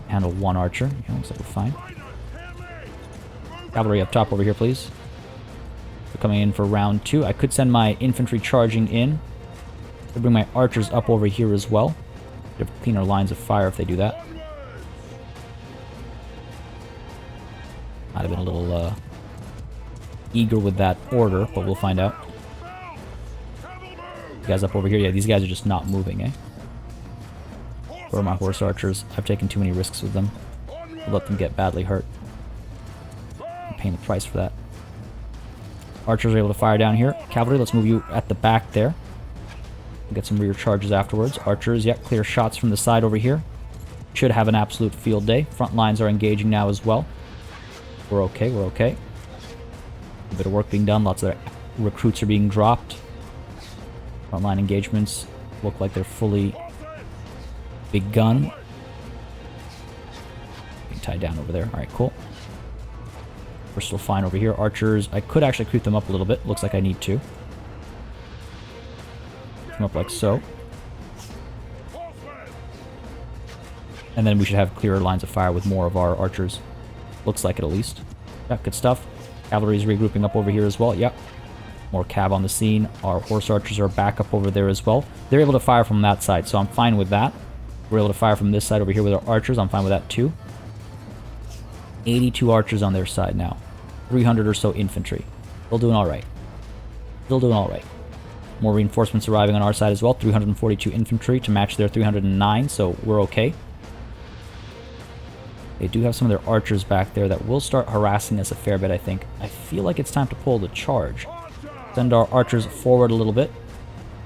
Handle 1 archer. Yeah, looks like we're fine. Cavalry up top over here, please. We're coming in for round 2. I could send my infantry charging in. Could bring my archers up over here as well. Could have cleaner lines of fire if they do that. Might have been a little eager with that order, but we'll find out. You guys up over here? Yeah, these guys are just not moving, eh? Where are my horse archers? I've taken too many risks with them. I'll let them get badly hurt. I'm paying the price for that. Archers are able to fire down here. Cavalry, let's move you at the back there. We'll get some rear charges afterwards. Archers, yeah, clear shots from the side over here. Should have an absolute field day. Front lines are engaging now as well. We're okay, we're okay. A bit of work being done. Lots of recruits are being dropped. Frontline engagements look like they're fully begun. Being tied down over there. Alright, cool. We're still fine over here. Archers, I could actually creep them up a little bit. Looks like I need to. Come up like so. And then we should have clearer lines of fire with more of our archers. Looks like it at least. Yeah, good stuff. Cavalry is regrouping up over here as well. Yep. More cav on the scene. Our horse archers are back up over there as well. They're able to fire from that side, so I'm fine with that. We're able to fire from this side over here with our archers. I'm fine with that too. 82 archers on their side now. 300 or so infantry. Still doing alright. Still doing alright. More reinforcements arriving on our side as well. 342 infantry to match their 309, so we're okay. They do have some of their archers back there that will start harassing us a fair bit, I think. I feel like it's time to pull the charge. Send our archers forward a little bit.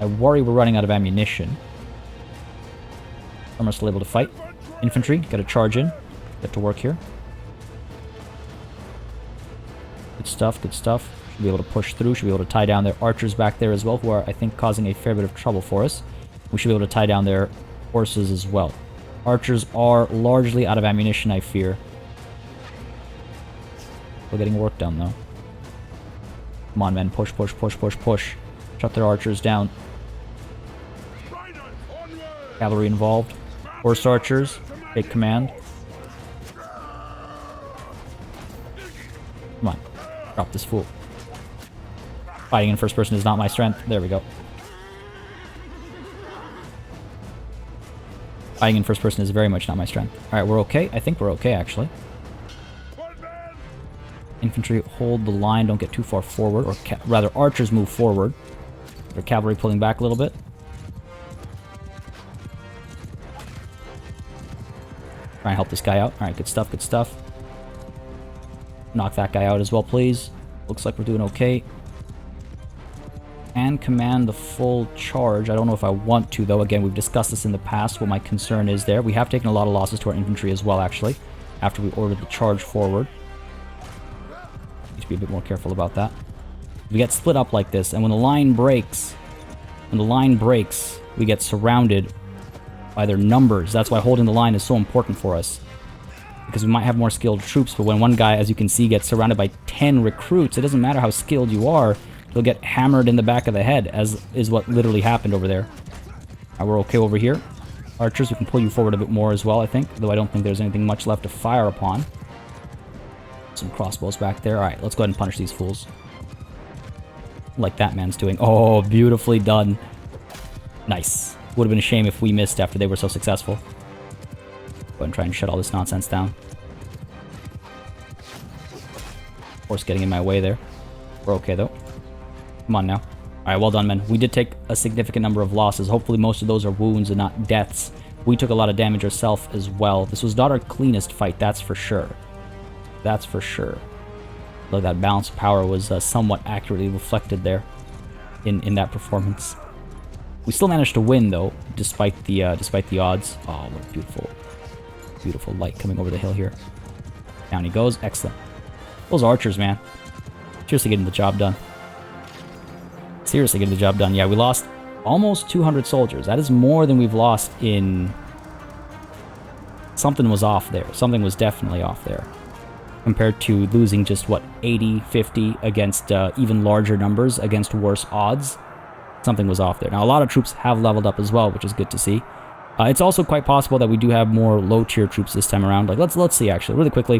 I worry we're running out of ammunition. Some are still able to fight. Infantry, get a charge in. Get to work here. Good stuff, good stuff. Should be able to push through. Should be able to tie down their archers back there as well, who are, I think, causing a fair bit of trouble for us. We should be able to tie down their horses as well. Archers are largely out of ammunition, I fear. We're getting work done, though. Come on, men. Push, push, push, push, push. Shut their archers down. Cavalry involved. Horse archers. Take command. Come on. Drop this fool. Fighting in first person is not my strength. There we go. Fighting in first person is very much not my strength. Alright, we're okay. I think we're okay, actually. Infantry, hold the line. Don't get too far forward. Or rather, archers move forward. Their cavalry pulling back a little bit. Try and help this guy out. Alright, good stuff, good stuff. Knock that guy out as well, please. Looks like we're doing okay. And command the full charge. I don't know if I want to, though. Again, we've discussed this in the past, what my concern is there. We have taken a lot of losses to our infantry as well, actually, after we ordered the charge forward. Need to be a bit more careful about that. We get split up like this, and when the line breaks, we get surrounded by their numbers. That's why holding the line is so important for us. Because we might have more skilled troops, but when one guy, as you can see, gets surrounded by 10 recruits, it doesn't matter how skilled you are, you'll get hammered in the back of the head, as is what literally happened over there. We're okay over here. Archers, we can pull you forward a bit more as well, I think, though I don't think there's anything much left to fire upon. Some crossbows back there. Alright, let's go ahead and punish these fools. Like that man's doing. Oh, beautifully done. Nice. Would have been a shame if we missed after they were so successful. Go ahead and try and shut all this nonsense down. Horse getting in my way there. We're okay, though. Come on now. Alright, well done, men. We did take a significant number of losses. Hopefully most of those are wounds and not deaths. We took a lot of damage ourselves as well. This was not our cleanest fight, that's for sure. That's for sure. Look, that balance of power was somewhat accurately reflected there in that performance. We still managed to win, though, despite the odds. Oh, what a beautiful, beautiful light coming over the hill here. Down he goes. Excellent. Those archers, man. Seriously getting the job done. Seriously getting the job done. Yeah, we lost almost 200 soldiers. That is more than we've lost in... Something was off there. Something was definitely off there. Compared to losing just, what, 80, 50 against even larger numbers, against worse odds. Something was off there. Now, a lot of troops have leveled up as well, which is good to see. It's also quite possible that we do have more low-tier troops this time around. Like, let's see, actually, really quickly.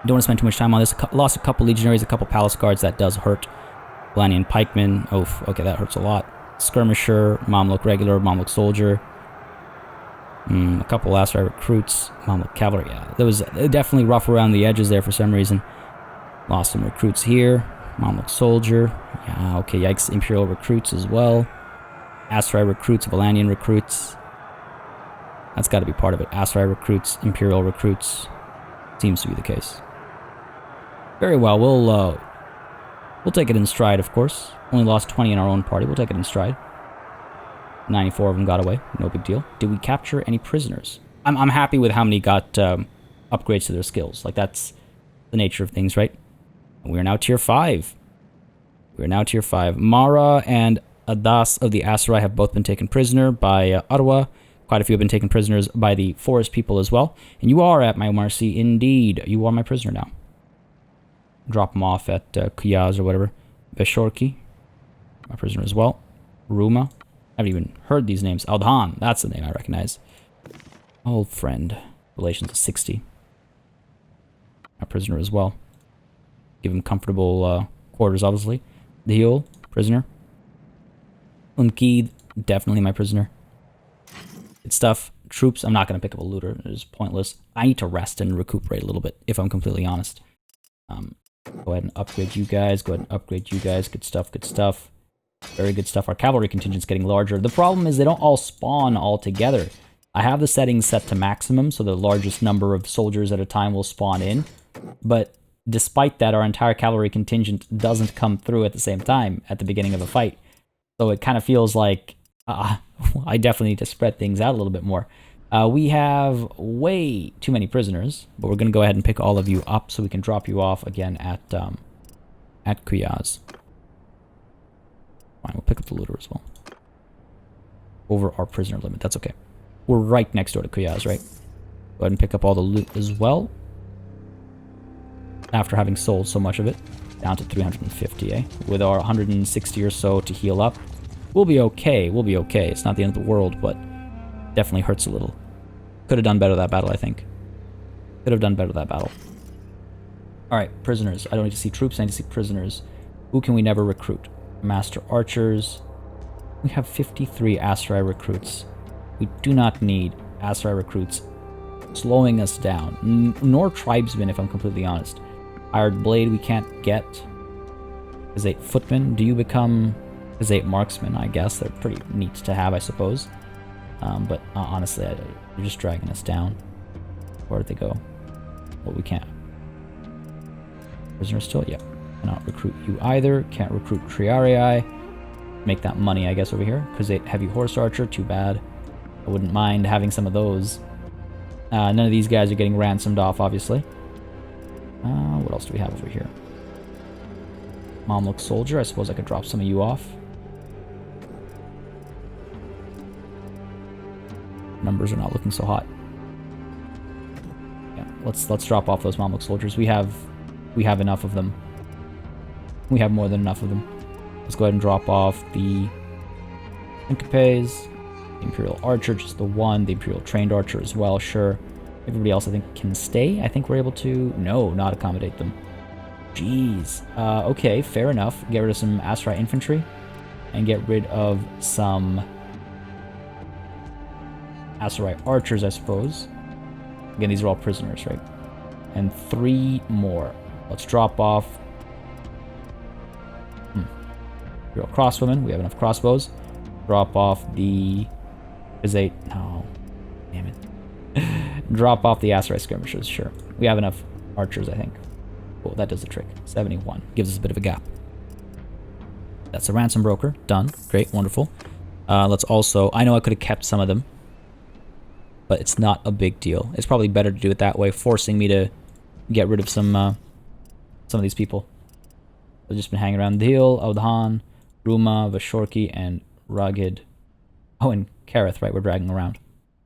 Don't want to spend too much time on this. Lost a couple legionaries, a couple palace guards. That does hurt. Balanian pikemen. Oof, okay, that hurts a lot. Skirmisher, Mamluk regular, Mamluk soldier. A couple Aserai recruits, Mamluk cavalry. Yeah, there was definitely rough around the edges there for some reason. Lost some recruits here. Mamluk soldier. Yeah, okay, yikes. Imperial recruits as well. Aserai recruits, Balanian recruits. That's got to be part of it. Aserai recruits, Imperial recruits. Seems to be the case. Very well, we'll take it in stride, of course. Only lost 20 in our own party. We'll take it in stride. 94 of them got away. No big deal. Did we capture any prisoners? I'm happy with how many got upgrades to their skills. Like, that's the nature of things, right? We are now tier 5. We are now tier 5. Mara and Adas of the Aserai have both been taken prisoner by Ottawa. Quite a few have been taken prisoners by the forest people as well. And you are at my mercy, indeed. You are my prisoner now. Drop them off at Kuyaz or whatever. Beshorki, my prisoner as well. Ruma. I haven't even heard these names. Aldhan, that's the name I recognize. Old friend. Relations of 60. My prisoner as well. Give him comfortable quarters, obviously. Dihul, prisoner. Unkid, definitely my prisoner. Good stuff. Troops, I'm not going to pick up a looter. It's pointless. I need to rest and recuperate a little bit, if I'm completely honest. Go ahead and upgrade you guys. Go ahead and upgrade you guys. Good stuff, good stuff. Very good stuff. Our cavalry contingent's getting larger. The problem is they don't all spawn all together. I have the settings set to maximum, so the largest number of soldiers at a time will spawn in. But despite that, our entire cavalry contingent doesn't come through at the same time at the beginning of a fight. So it kind of feels like I definitely need to spread things out a little bit more. We have way too many prisoners, but we're going to go ahead and pick all of you up so we can drop you off again at Kuyaz. Fine, we'll pick up the looter as well. Over our prisoner limit, that's okay. We're right next door to Kuyaz, right? Go ahead and pick up all the loot as well. After having sold so much of it, down to 350, eh? With our 160 or so to heal up, we'll be okay, we'll be okay. It's not the end of the world, but definitely hurts a little. Could have done better that battle, I think. Could have done better that battle. Alright, prisoners. I don't need to see troops, I need to see prisoners. Who can we never recruit? Master archers. We have 53 Aserai recruits. We do not need Aserai recruits slowing us down. Nor tribesmen, if I'm completely honest. Hired blade we can't get. Khazate footmen. Do you become Khazate marksman? I guess they're pretty neat to have, I suppose. But honestly, they're just dragging us down. Where did they go? Well, we can't. Prisoner still? Yeah. Cannot recruit you either. Can't recruit Triarii. Make that money, I guess, over here. Khazate heavy horse archer. Too bad. I wouldn't mind having some of those. None of these guys are getting ransomed off, obviously. What else do we have over here? Mamluk soldier. I suppose I could drop some of you off. Numbers are not looking so hot. Yeah, let's drop off those Mamluk soldiers. We have enough of them. We have more than enough of them. Let's go ahead and drop off the Incapes, the Imperial Archer, just the one, the Imperial Trained Archer as well, sure. Everybody else, I think, can stay. I think we're able to... No, not accommodate them. Jeez. Okay, fair enough. Get rid of some Aserai infantry. And get rid of some Aserai archers, I suppose. Again, these are all prisoners, right? And 3 more. Let's drop off... Imperial crossbowmen. We have enough crossbows. Drop off the... Khazate... No. Damn it. Drop off the Aserai skirmishers, sure. We have enough archers, I think. Cool, that does the trick. 71. Gives us a bit of a gap. That's a ransom broker. Done. Great, wonderful. Let's also... I know I could have kept some of them, but it's not a big deal. It's probably better to do it that way, forcing me to get rid of some of these people. They've just been hanging around the hill. Audhan, Ruma, Vashorki, and Rugged. Oh, and Kareth, right? We're dragging around.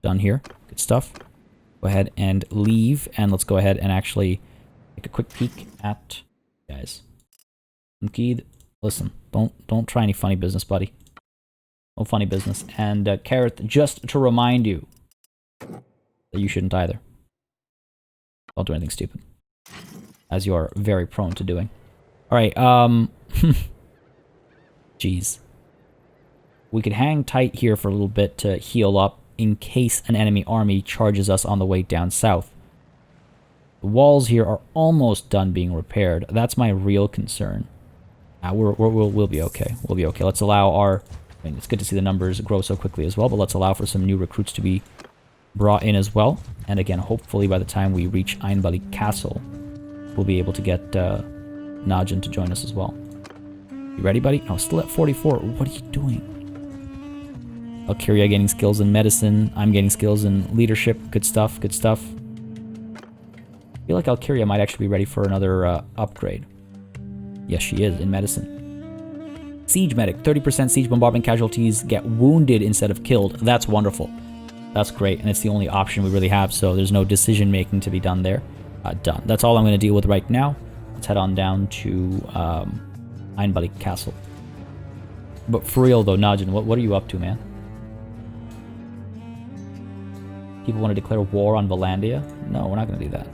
Done here. Good stuff. Go ahead and leave, and let's go ahead and actually take a quick peek at guys. Mkeed, listen, don't try any funny business, buddy. No funny business. And Kareth, just to remind you that you shouldn't either. Don't do anything stupid, as you are very prone to doing. All right. Jeez. We could hang tight here for a little bit to heal up in case an enemy army charges us on the way down south. The walls here are almost done being repaired. That's my real concern. We'll be okay. We'll be okay. Let's allow our... I mean, it's good to see the numbers grow so quickly as well, but let's allow for some new recruits to be brought in as well. And again, hopefully by the time we reach Ain Baliq Castle, we'll be able to get Najin to join us as well. You ready, buddy? Oh, still at 44. What are you doing? Alkiria getting skills in medicine. I'm getting skills in leadership. Good stuff, good stuff. I feel like Alkiria might actually be ready for another upgrade. Yes, she is, in medicine. Siege medic. 30% siege bombardment casualties get wounded instead of killed. That's wonderful. That's great, and it's the only option we really have, so there's no decision making to be done there. Done. That's all I'm going to deal with right now. Let's head on down to Ain Baliq Castle. But for real though, Najin, what are you up to, man? People want to declare war on Valandia? No, we're not going to do that.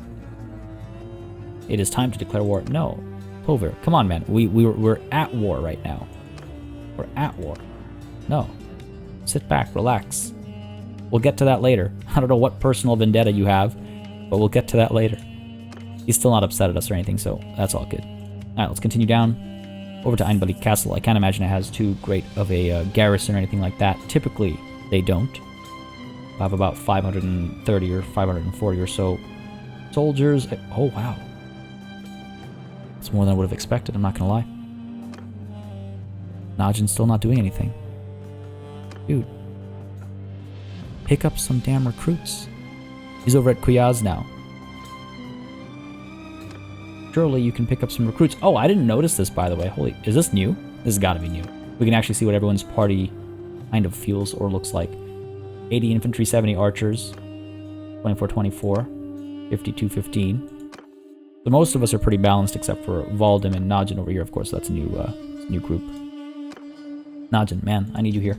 It is time to declare war. No. Tovir, come on, man. We're at war right now. We're at war. No. Sit back, relax. We'll get to that later. I don't know what personal vendetta you have, but we'll get to that later. He's still not upset at us or anything, so that's all good. Alright, let's continue down. over to Ain Baliq Castle. I can't imagine it has too great of a garrison or anything like that. Typically, they don't. I have about 530 or 540 or so soldiers. Oh, wow. It's more than I would have expected, I'm not going to lie. Najin's still not doing anything. Dude. Pick up some damn recruits. He's over at Kuyaz now. Surely you can pick up some recruits. Oh, I didn't notice this, by the way. Holy, is this new? This has got to be new. We can actually see what everyone's party kind of feels or looks like. 80 infantry, 70 archers, 24-24, 52-15. So most of us are pretty balanced except for Valdim and Najin over here, of course. That's a new group. Najin, man, I need you here.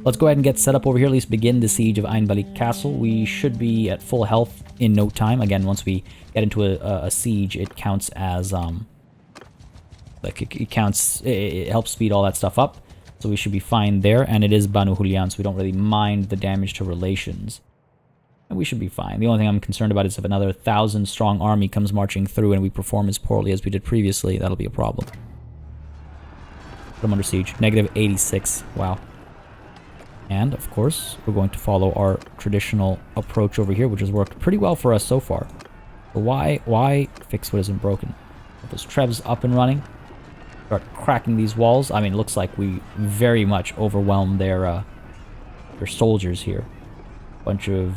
Let's go ahead and get set up over here, at least begin the siege of Ain Baliq Castle. We should be at full health in no time. Again, once we get into a siege, it counts as, it helps speed all that stuff up. So we should be fine there, and it is Banu Hulyan, so we don't really mind the damage to relations. And we should be fine. The only thing I'm concerned about is if another 1,000-strong army comes marching through and we perform as poorly as we did previously, that'll be a problem. Put them under siege. Negative 86. Wow. And, of course, we're going to follow our traditional approach over here, which has worked pretty well for us so far. But why fix what isn't broken? Get those Trebs up and running. Start cracking these walls. I mean, it looks like we very much overwhelmed their soldiers here. Bunch of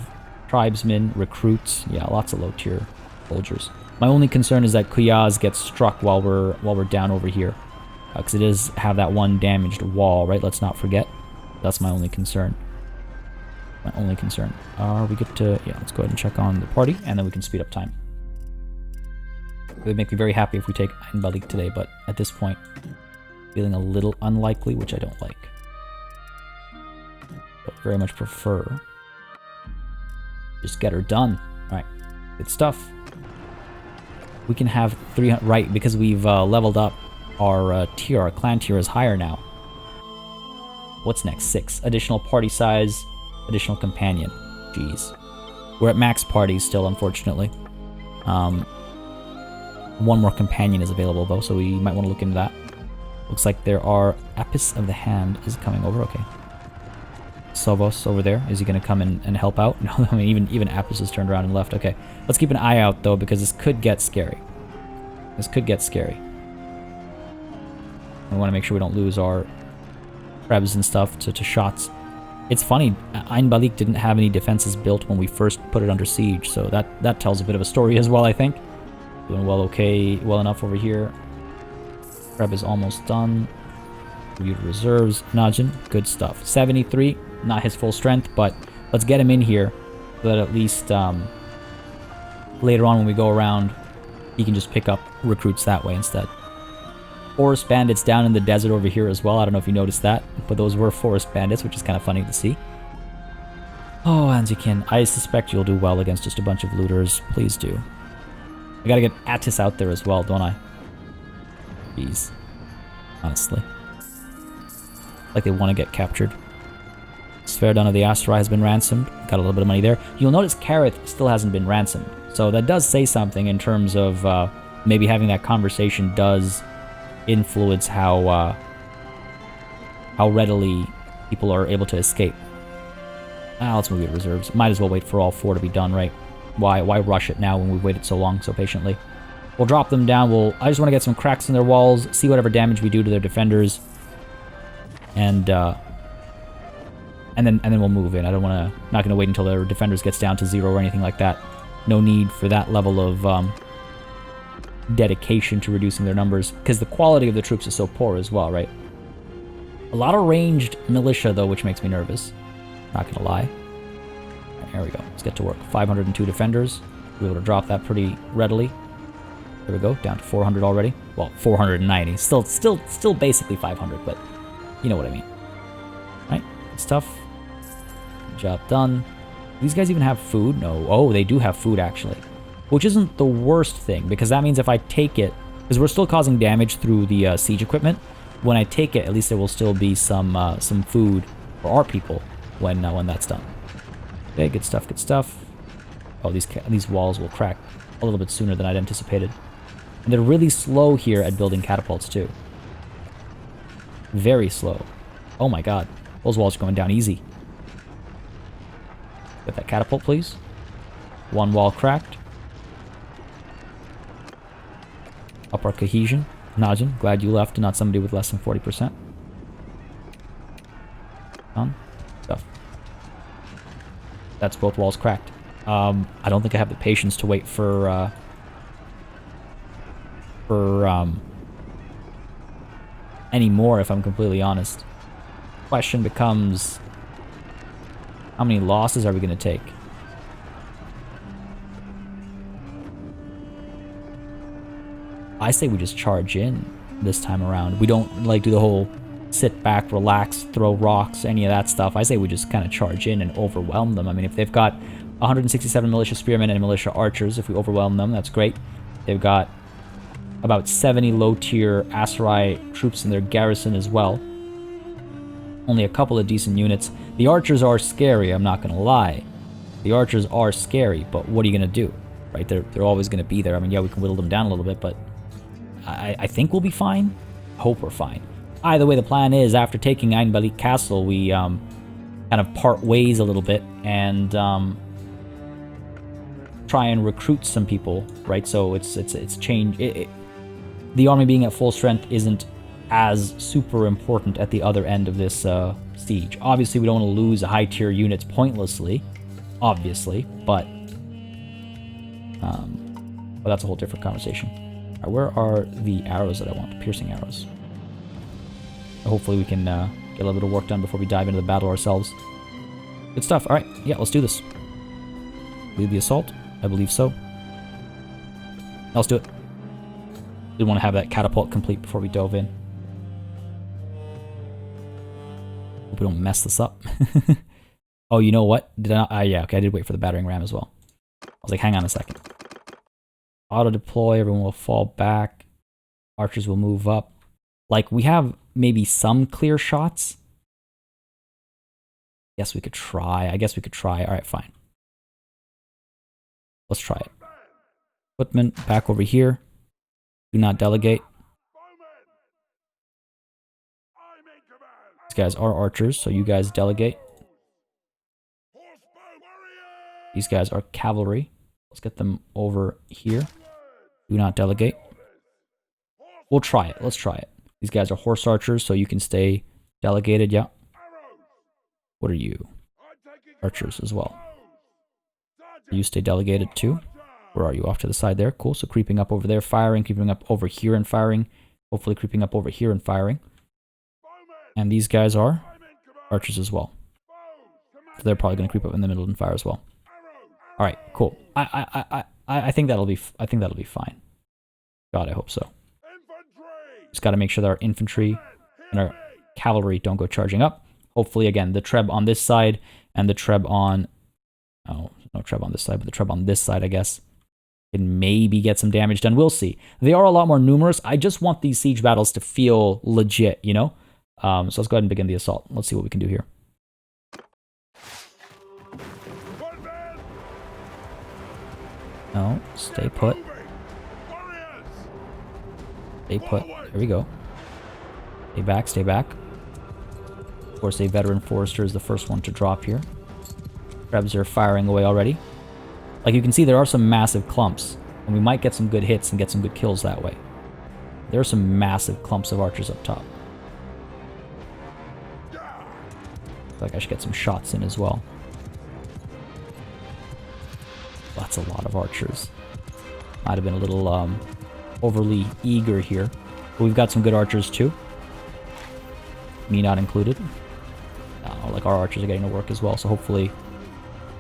tribesmen, recruits. Yeah, lots of low-tier soldiers. My only concern is that Kuyaz gets struck while we're down over here. Because it does have that one damaged wall, right? Let's not forget. That's my only concern. My only concern. Are we good to... Yeah, let's go ahead and check on the party, and then we can speed up time. It would make me very happy if we take Ain Baliq today, but at this point, feeling a little unlikely, which I don't like. But very much prefer. Just get her done. Alright, good stuff. We can have 300... Right, because we've leveled up our tier, our clan tier is higher now. What's next? 6. Additional party size, additional companion. Jeez. We're at max party still, unfortunately. One more companion is available, though, so we might want to look into that. Looks like there are... Apis of the Hand is coming over. Okay. Sovos over there. Is he going to come and help out? No, I mean, even Apis has turned around and left. Okay. Let's keep an eye out, though, because this could get scary. This could get scary. We want to make sure we don't lose our Krebs and stuff to shots. It's funny, Ain Baliq didn't have any defenses built when we first put it under siege, so that tells a bit of a story as well, I think. Doing well enough over here. Kreb is almost done. Reviewed reserves. Najin, good stuff. 73, not his full strength, but let's get him in here so that at least later on when we go around, he can just pick up recruits that way instead. Forest bandits down in the desert over here as well. I don't know if you noticed that, but those were forest bandits, which is kind of funny to see. Oh, Anzikin, I suspect you'll do well against just a bunch of looters. Please do. I gotta get Attis out there as well, don't I? Jeez. Honestly. Like they want to get captured. Sverdun of the Aserai has been ransomed. Got a little bit of money there. You'll notice Kareth still hasn't been ransomed. So that does say something in terms of maybe having that conversation does influence how readily people are able to escape. Let's move your reserves. Might as well wait for all 4 to be done, right? Why rush it now when we've waited so long, so patiently? We'll drop them down. I just want to get some cracks in their walls, see whatever damage we do to their defenders, and then we'll move in. Not gonna wait until their defenders gets down to 0 or anything like that. No need for that level of dedication to reducing their numbers, because the quality of the troops is so poor as well, right? A lot of ranged militia, though, which makes me nervous. Not gonna lie. Right, here we go. Let's get to work. 502 defenders. We'll be able to drop that pretty readily. There we go. Down to 400 already. Well, 490. Still basically 500, but you know what I mean. Right? Good stuff. Good job done. Do these guys even have food? No. Oh, they do have food, actually. Which isn't the worst thing, because that means if I take it... Because we're still causing damage through the siege equipment. When I take it, at least there will still be some food for our people when that's done. Okay, good stuff, good stuff. Oh, these walls will crack a little bit sooner than I'd anticipated. And they're really slow here at building catapults, too. Very slow. Oh my god. Those walls are going down easy. Get that catapult, please. One wall cracked. Up our cohesion. Najin, glad you left and not somebody with less than 40%. Done. Stuff. That's both walls cracked. I don't think I have the patience to wait for any more, if I'm completely honest. Question becomes, how many losses are we going to take? I say we just charge in this time around. We don't like do the whole sit back, relax, throw rocks, any of that stuff. I say we just kind of charge in and overwhelm them. I mean, if they've got 167 militia spearmen and militia archers, if we overwhelm them, that's great. They've got about 70 low-tier Aserai troops in their garrison as well. Only a couple of decent units. The archers are scary, I'm not going to lie. The archers are scary, but what are you going to do? Right? They're always going to be there. I mean, yeah, we can whittle them down a little bit, but I think we'll be fine. Hope we're fine. Either way, the plan is, after taking Ain Baliq Castle, we kind of part ways a little bit and try and recruit some people, right? So it's change. The army being at full strength isn't as super important at the other end of this siege. Obviously, we don't want to lose high-tier units pointlessly, obviously, but that's a whole different conversation. All right, where are the arrows that I want? The piercing arrows. Hopefully we can get a little bit of work done before we dive into the battle ourselves. Good stuff. All right, yeah, let's do this. Lead the assault? I believe so. Let's do it. Didn't want to have that catapult complete before we dove in. Hope we don't mess this up. Oh, you know what? Did I not? Yeah, okay, I did wait for the battering ram as well. I was like, hang on a second. Auto deploy, everyone will fall back. Archers will move up. Like, we have maybe some clear shots. Guess we could try. I guess we could try. All right, fine. Let's try it. Footman, back over here. Do not delegate. These guys are archers, so you guys delegate. These guys are cavalry. Let's get them over here. Do not delegate. We'll try it. Let's try it. These guys are horse archers, so you can stay delegated. Yeah. What are you? Archers as well. You stay delegated too. Where are you? Off to the side there. Cool. So creeping up over there, firing. Creeping up over here and firing. Hopefully creeping up over here and firing. And these guys are archers as well. So they're probably going to creep up in the middle and fire as well. All right. Cool. I think that'll be fine. God, I hope so. Just got to make sure that our infantry and our cavalry don't go charging up. Hopefully, again, the treb on this side and the treb on... Oh, no treb on this side, but the treb on this side, I guess, can maybe get some damage done. We'll see. They are a lot more numerous. I just want these siege battles to feel legit, you know? So let's go ahead and begin the assault. Let's see what we can do here. No, stay put. Stay put. There we go. Stay back, stay back. Of course, a veteran forester is the first one to drop here. Trebs are firing away already. Like you can see, there are some massive clumps, and we might get some good hits and get some good kills that way. There are some massive clumps of archers up top. I feel like I should get some shots in as well. That's a lot of archers. Might have been a little overly eager here. But we've got some good archers too. Me not included. Like our archers are getting to work as well, so hopefully...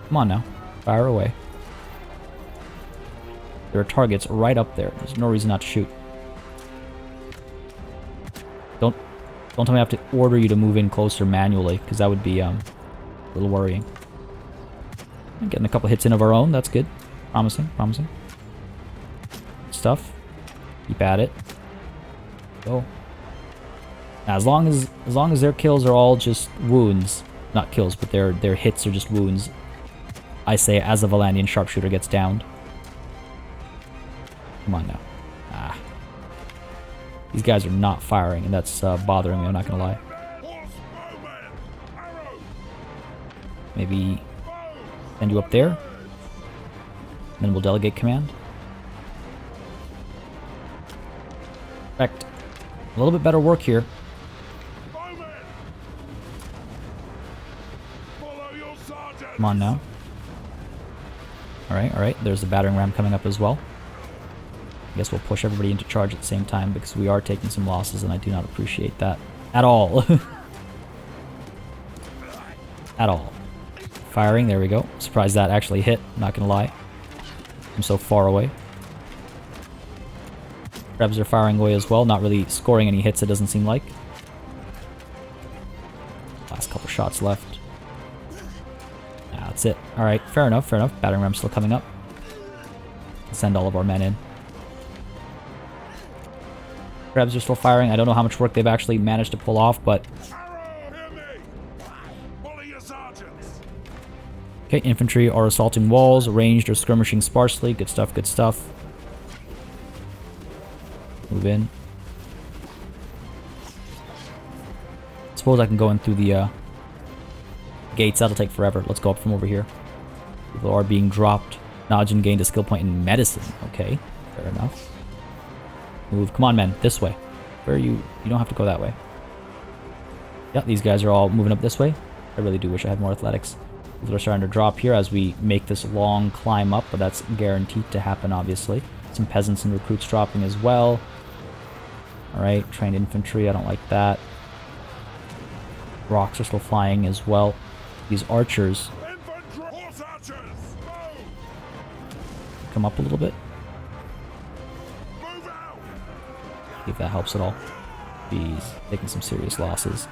Come on now. Fire away. There are targets right up there. There's no reason not to shoot. Don't tell me I have to order you to move in closer manually, because that would be a little worrying. Getting a couple hits in of our own. That's good. Promising, promising. Good stuff. Keep at it. Go. Now, as long as their kills are all just wounds, not kills, but their hits are just wounds, I say as a Valandian sharpshooter gets downed. Come on now. Ah. These guys are not firing, and that's bothering me, I'm not gonna lie. Maybe send you up there. Then we'll delegate command. Perfect. A little bit better work here. Come on now. Alright. There's the battering ram coming up as well. I guess we'll push everybody into charge at the same time because we are taking some losses and I do not appreciate that at all. At all. Firing, there we go. Surprised that actually hit, not gonna lie. I'm so far away. Rebs are firing away as well, not really scoring any hits, it doesn't seem like. Last couple shots left. Yeah, that's it. Alright, fair enough. Battering ram's still coming up. Send all of our men in. Rebs are still firing. I don't know how much work they've actually managed to pull off, but... Okay, infantry are assaulting walls. Ranged are skirmishing sparsely. Good stuff, good stuff. Move in. Suppose I can go in through the gates. That'll take forever. Let's go up from over here. People are being dropped. Najin gained a skill point in medicine. Okay, fair enough. Move. Come on, men. This way. Where are you? You don't have to go that way. Yep, these guys are all moving up this way. I really do wish I had more athletics. People are starting to drop here as we make this long climb up, but that's guaranteed to happen, obviously. Some peasants and recruits dropping as well. Alright, trained infantry. I don't like that. Rocks are still flying as well. These archers come up a little bit. See if that helps at all. Jeez, taking some serious losses.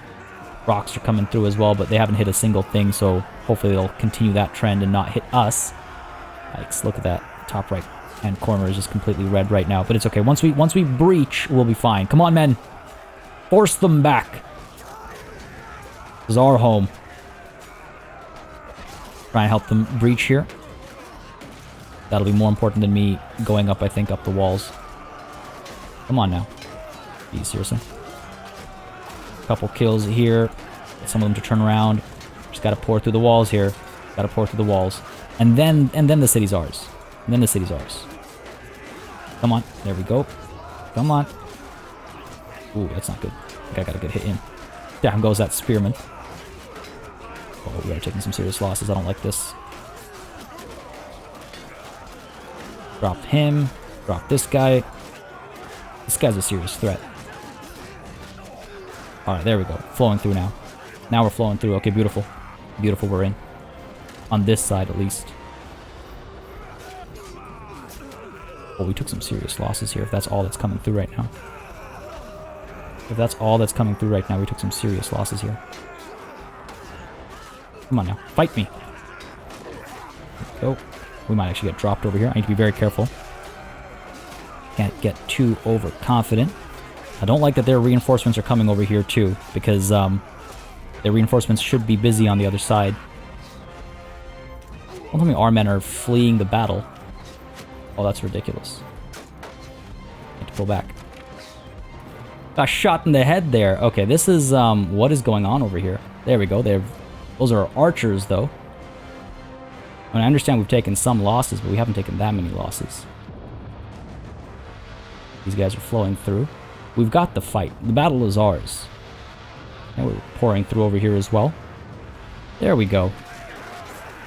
Rocks are coming through as well, but they haven't hit a single thing, so hopefully they'll continue that trend and not hit us. Yikes, look at that. Top right hand corner is just completely red right now, but it's okay. Once we breach, we'll be fine. Come on, men. Force them back. This is our home. Try and help them breach here. That'll be more important than me going up, I think, up the walls. Come on now. Be seriously. Couple kills here. Get some of them to turn around. Just gotta pour through the walls here. Gotta pour through the walls. And then the city's ours. And then the city's ours. Come on. There we go. Come on. Ooh, that's not good. I think I got a good hit in. Down goes that spearman. Oh, we are taking some serious losses. I don't like this. Drop him. Drop this guy. This guy's a serious threat. Alright, there we go. Flowing through now. Now we're flowing through. Okay, beautiful. Beautiful, we're in. On this side, at least. Oh, we took some serious losses here, if that's all that's coming through right now. If that's all that's coming through right now, we took some serious losses here. Come on now. Fight me. There we go. We might actually get dropped over here. I need to be very careful. Can't get too overconfident. I don't like that their reinforcements are coming over here too, because their reinforcements should be busy on the other side. Don't tell me our men are fleeing the battle. Oh, that's ridiculous. Need to pull back. Got shot in the head there. Okay, this is what is going on over here. There we go. Those are archers, though. I mean, I understand we've taken some losses, but we haven't taken that many losses. These guys are flowing through. We've got the fight. The battle is ours. And we're pouring through over here as well. There we go.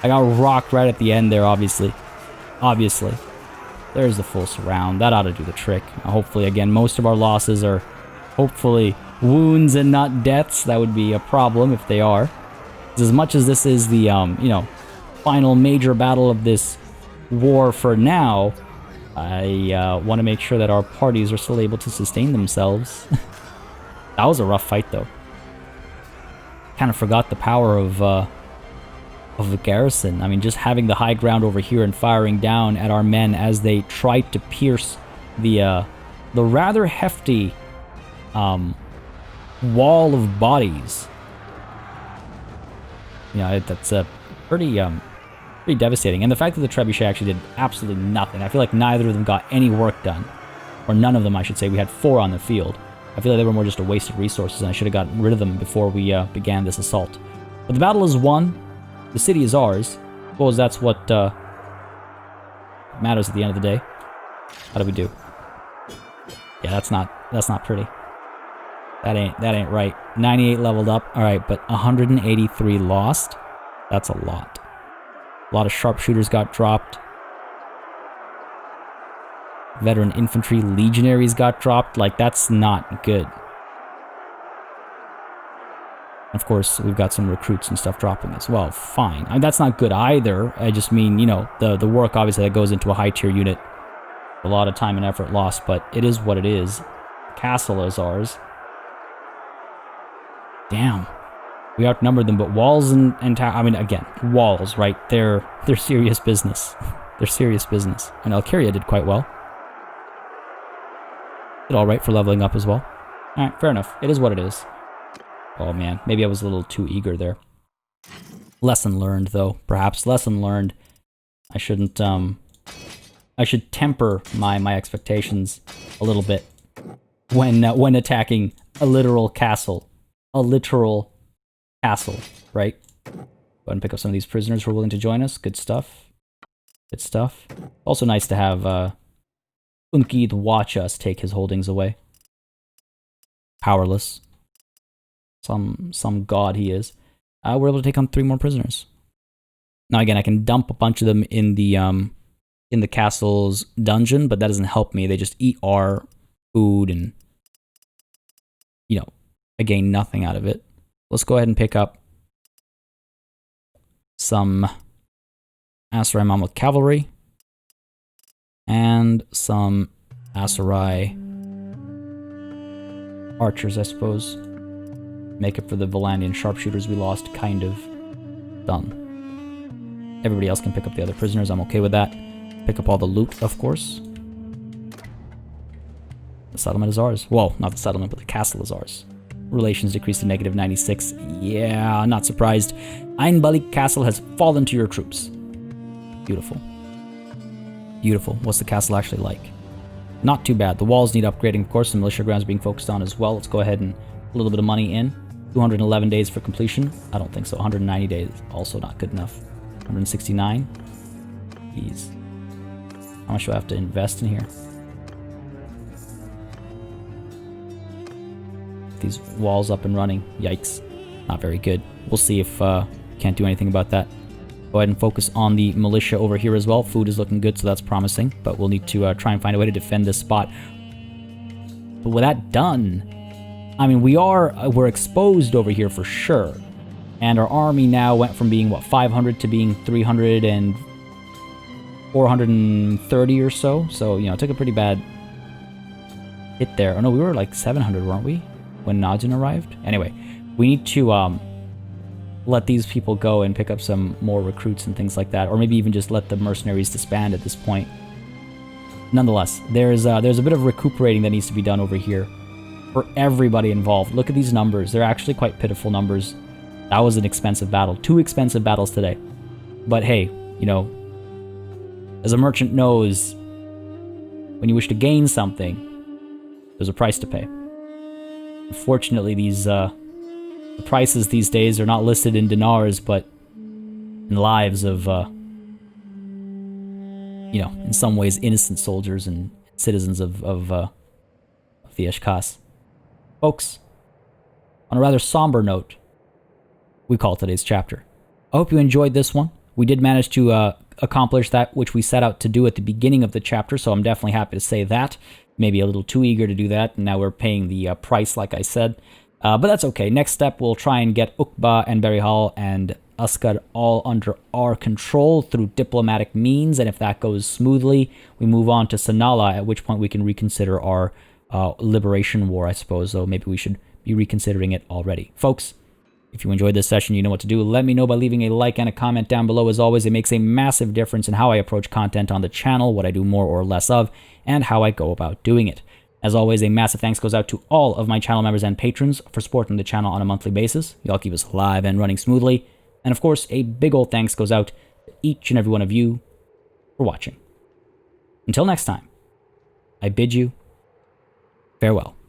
I got rocked right at the end there, obviously. Obviously. There's the full surround. That ought to do the trick. Now, hopefully, again, most of our losses are hopefully wounds and not deaths. That would be a problem if they are. As much as this is the, you know, final major battle of this war for now, I want to make sure that our parties are still able to sustain themselves. That was a rough fight, though. Kind of forgot the power of the garrison. I mean, just having the high ground over here and firing down at our men as they tried to pierce the rather hefty wall of bodies. Yeah, that's pretty devastating. And the fact that the trebuchet actually did absolutely nothing. I feel like neither of them got any work done. Or none of them, I should say. We had 4 on the field. I feel like they were more just a waste of resources, and I should have gotten rid of them before we began this assault. But the battle is won. The city is ours. I suppose that's what matters at the end of the day. How do we do? Yeah, that's not pretty. That ain't right. 98 leveled up. All right, but 183 lost. That's a lot. A lot of sharpshooters got dropped. Veteran infantry legionaries got dropped. Like, that's not good. Of course, we've got some recruits and stuff dropping as well. Fine. I mean, that's not good either. I just mean, you know, the work obviously that goes into a high tier unit. A lot of time and effort lost, but it is what it is. Castle is ours. Damn. We outnumbered them, but walls and I mean, again, walls, right? They're serious business. They're serious business. And Alcaria did quite well. Did all right for leveling up as well. All right, fair enough. It is what it is. Oh man, maybe I was a little too eager there. Lesson learned, though. Perhaps lesson learned. I shouldn't. I should temper my expectations a little bit when attacking a literal castle. A literal castle, right? Go ahead and pick up some of these prisoners who are willing to join us. Good stuff. Good stuff. Also nice to have Unkid watch us take his holdings away. Powerless. Some god he is. We're able to take on 3 more prisoners. Now again, I can dump a bunch of them in the castle's dungeon, but that doesn't help me. They just eat our food and, you know, I gain nothing out of it. Let's go ahead and pick up some Aserai Mamluk cavalry and some Aserai archers, I suppose. Make it for the Valandian sharpshooters we lost, kind of. Done. Everybody else can pick up the other prisoners. I'm okay with that. Pick up all the loot, of course. The settlement is ours. Well, not the settlement, but the castle is ours. Relations decreased to negative 96. Yeah, not surprised. Ain Baliq castle has fallen to your troops. Beautiful. Beautiful. What's the castle actually like? Not too bad. The walls need upgrading, of course. The militia grounds being focused on as well. Let's go ahead and put a little bit of money in. 211 days for completion? I don't think so. 190 days. Also not good enough. 169. Jeez. How much do I have to invest in here? These walls up and running. Yikes. Not very good. We'll see if can't do anything about that. Go ahead and focus on the militia over here as well. Food is looking good, so that's promising. But we'll need to try and find a way to defend this spot. But with that done, I mean, we're exposed over here for sure. And our army now went from being, what, 500 to being 300 and 430 or so. So, you know, it took a pretty bad hit there. Oh no, we were like 700, weren't we? When Najin arrived? Anyway, we need to let these people go and pick up some more recruits and things like that. Or maybe even just let the mercenaries disband at this point. Nonetheless, there's a bit of recuperating that needs to be done over here. For everybody involved. Look at these numbers. They're actually quite pitiful numbers. That was an expensive battle. 2 expensive battles today. But hey, you know, as a merchant knows, when you wish to gain something, there's a price to pay. Unfortunately, the prices these days are not listed in dinars, but in lives of, you know, in some ways, innocent soldiers and citizens of the Eshkas. Folks, on a rather somber note, we call today's chapter. I hope you enjoyed this one. We did manage to accomplish that which we set out to do at the beginning of the chapter, so I'm definitely happy to say that. Maybe a little too eager to do that, and now we're paying the price, like I said. But that's okay. Next step, we'll try and get Uqba and Berihal and Askar all under our control through diplomatic means, and if that goes smoothly, we move on to Sanala, at which point we can reconsider our liberation war, I suppose, though maybe we should be reconsidering it already. Folks, if you enjoyed this session, you know what to do. Let me know by leaving a like and a comment down below. As always, it makes a massive difference in how I approach content on the channel, what I do more or less of, and how I go about doing it. As always, a massive thanks goes out to all of my channel members and patrons for supporting the channel on a monthly basis. Y'all keep us live and running smoothly. And of course, a big old thanks goes out to each and every one of you for watching. Until next time, I bid you Farewell.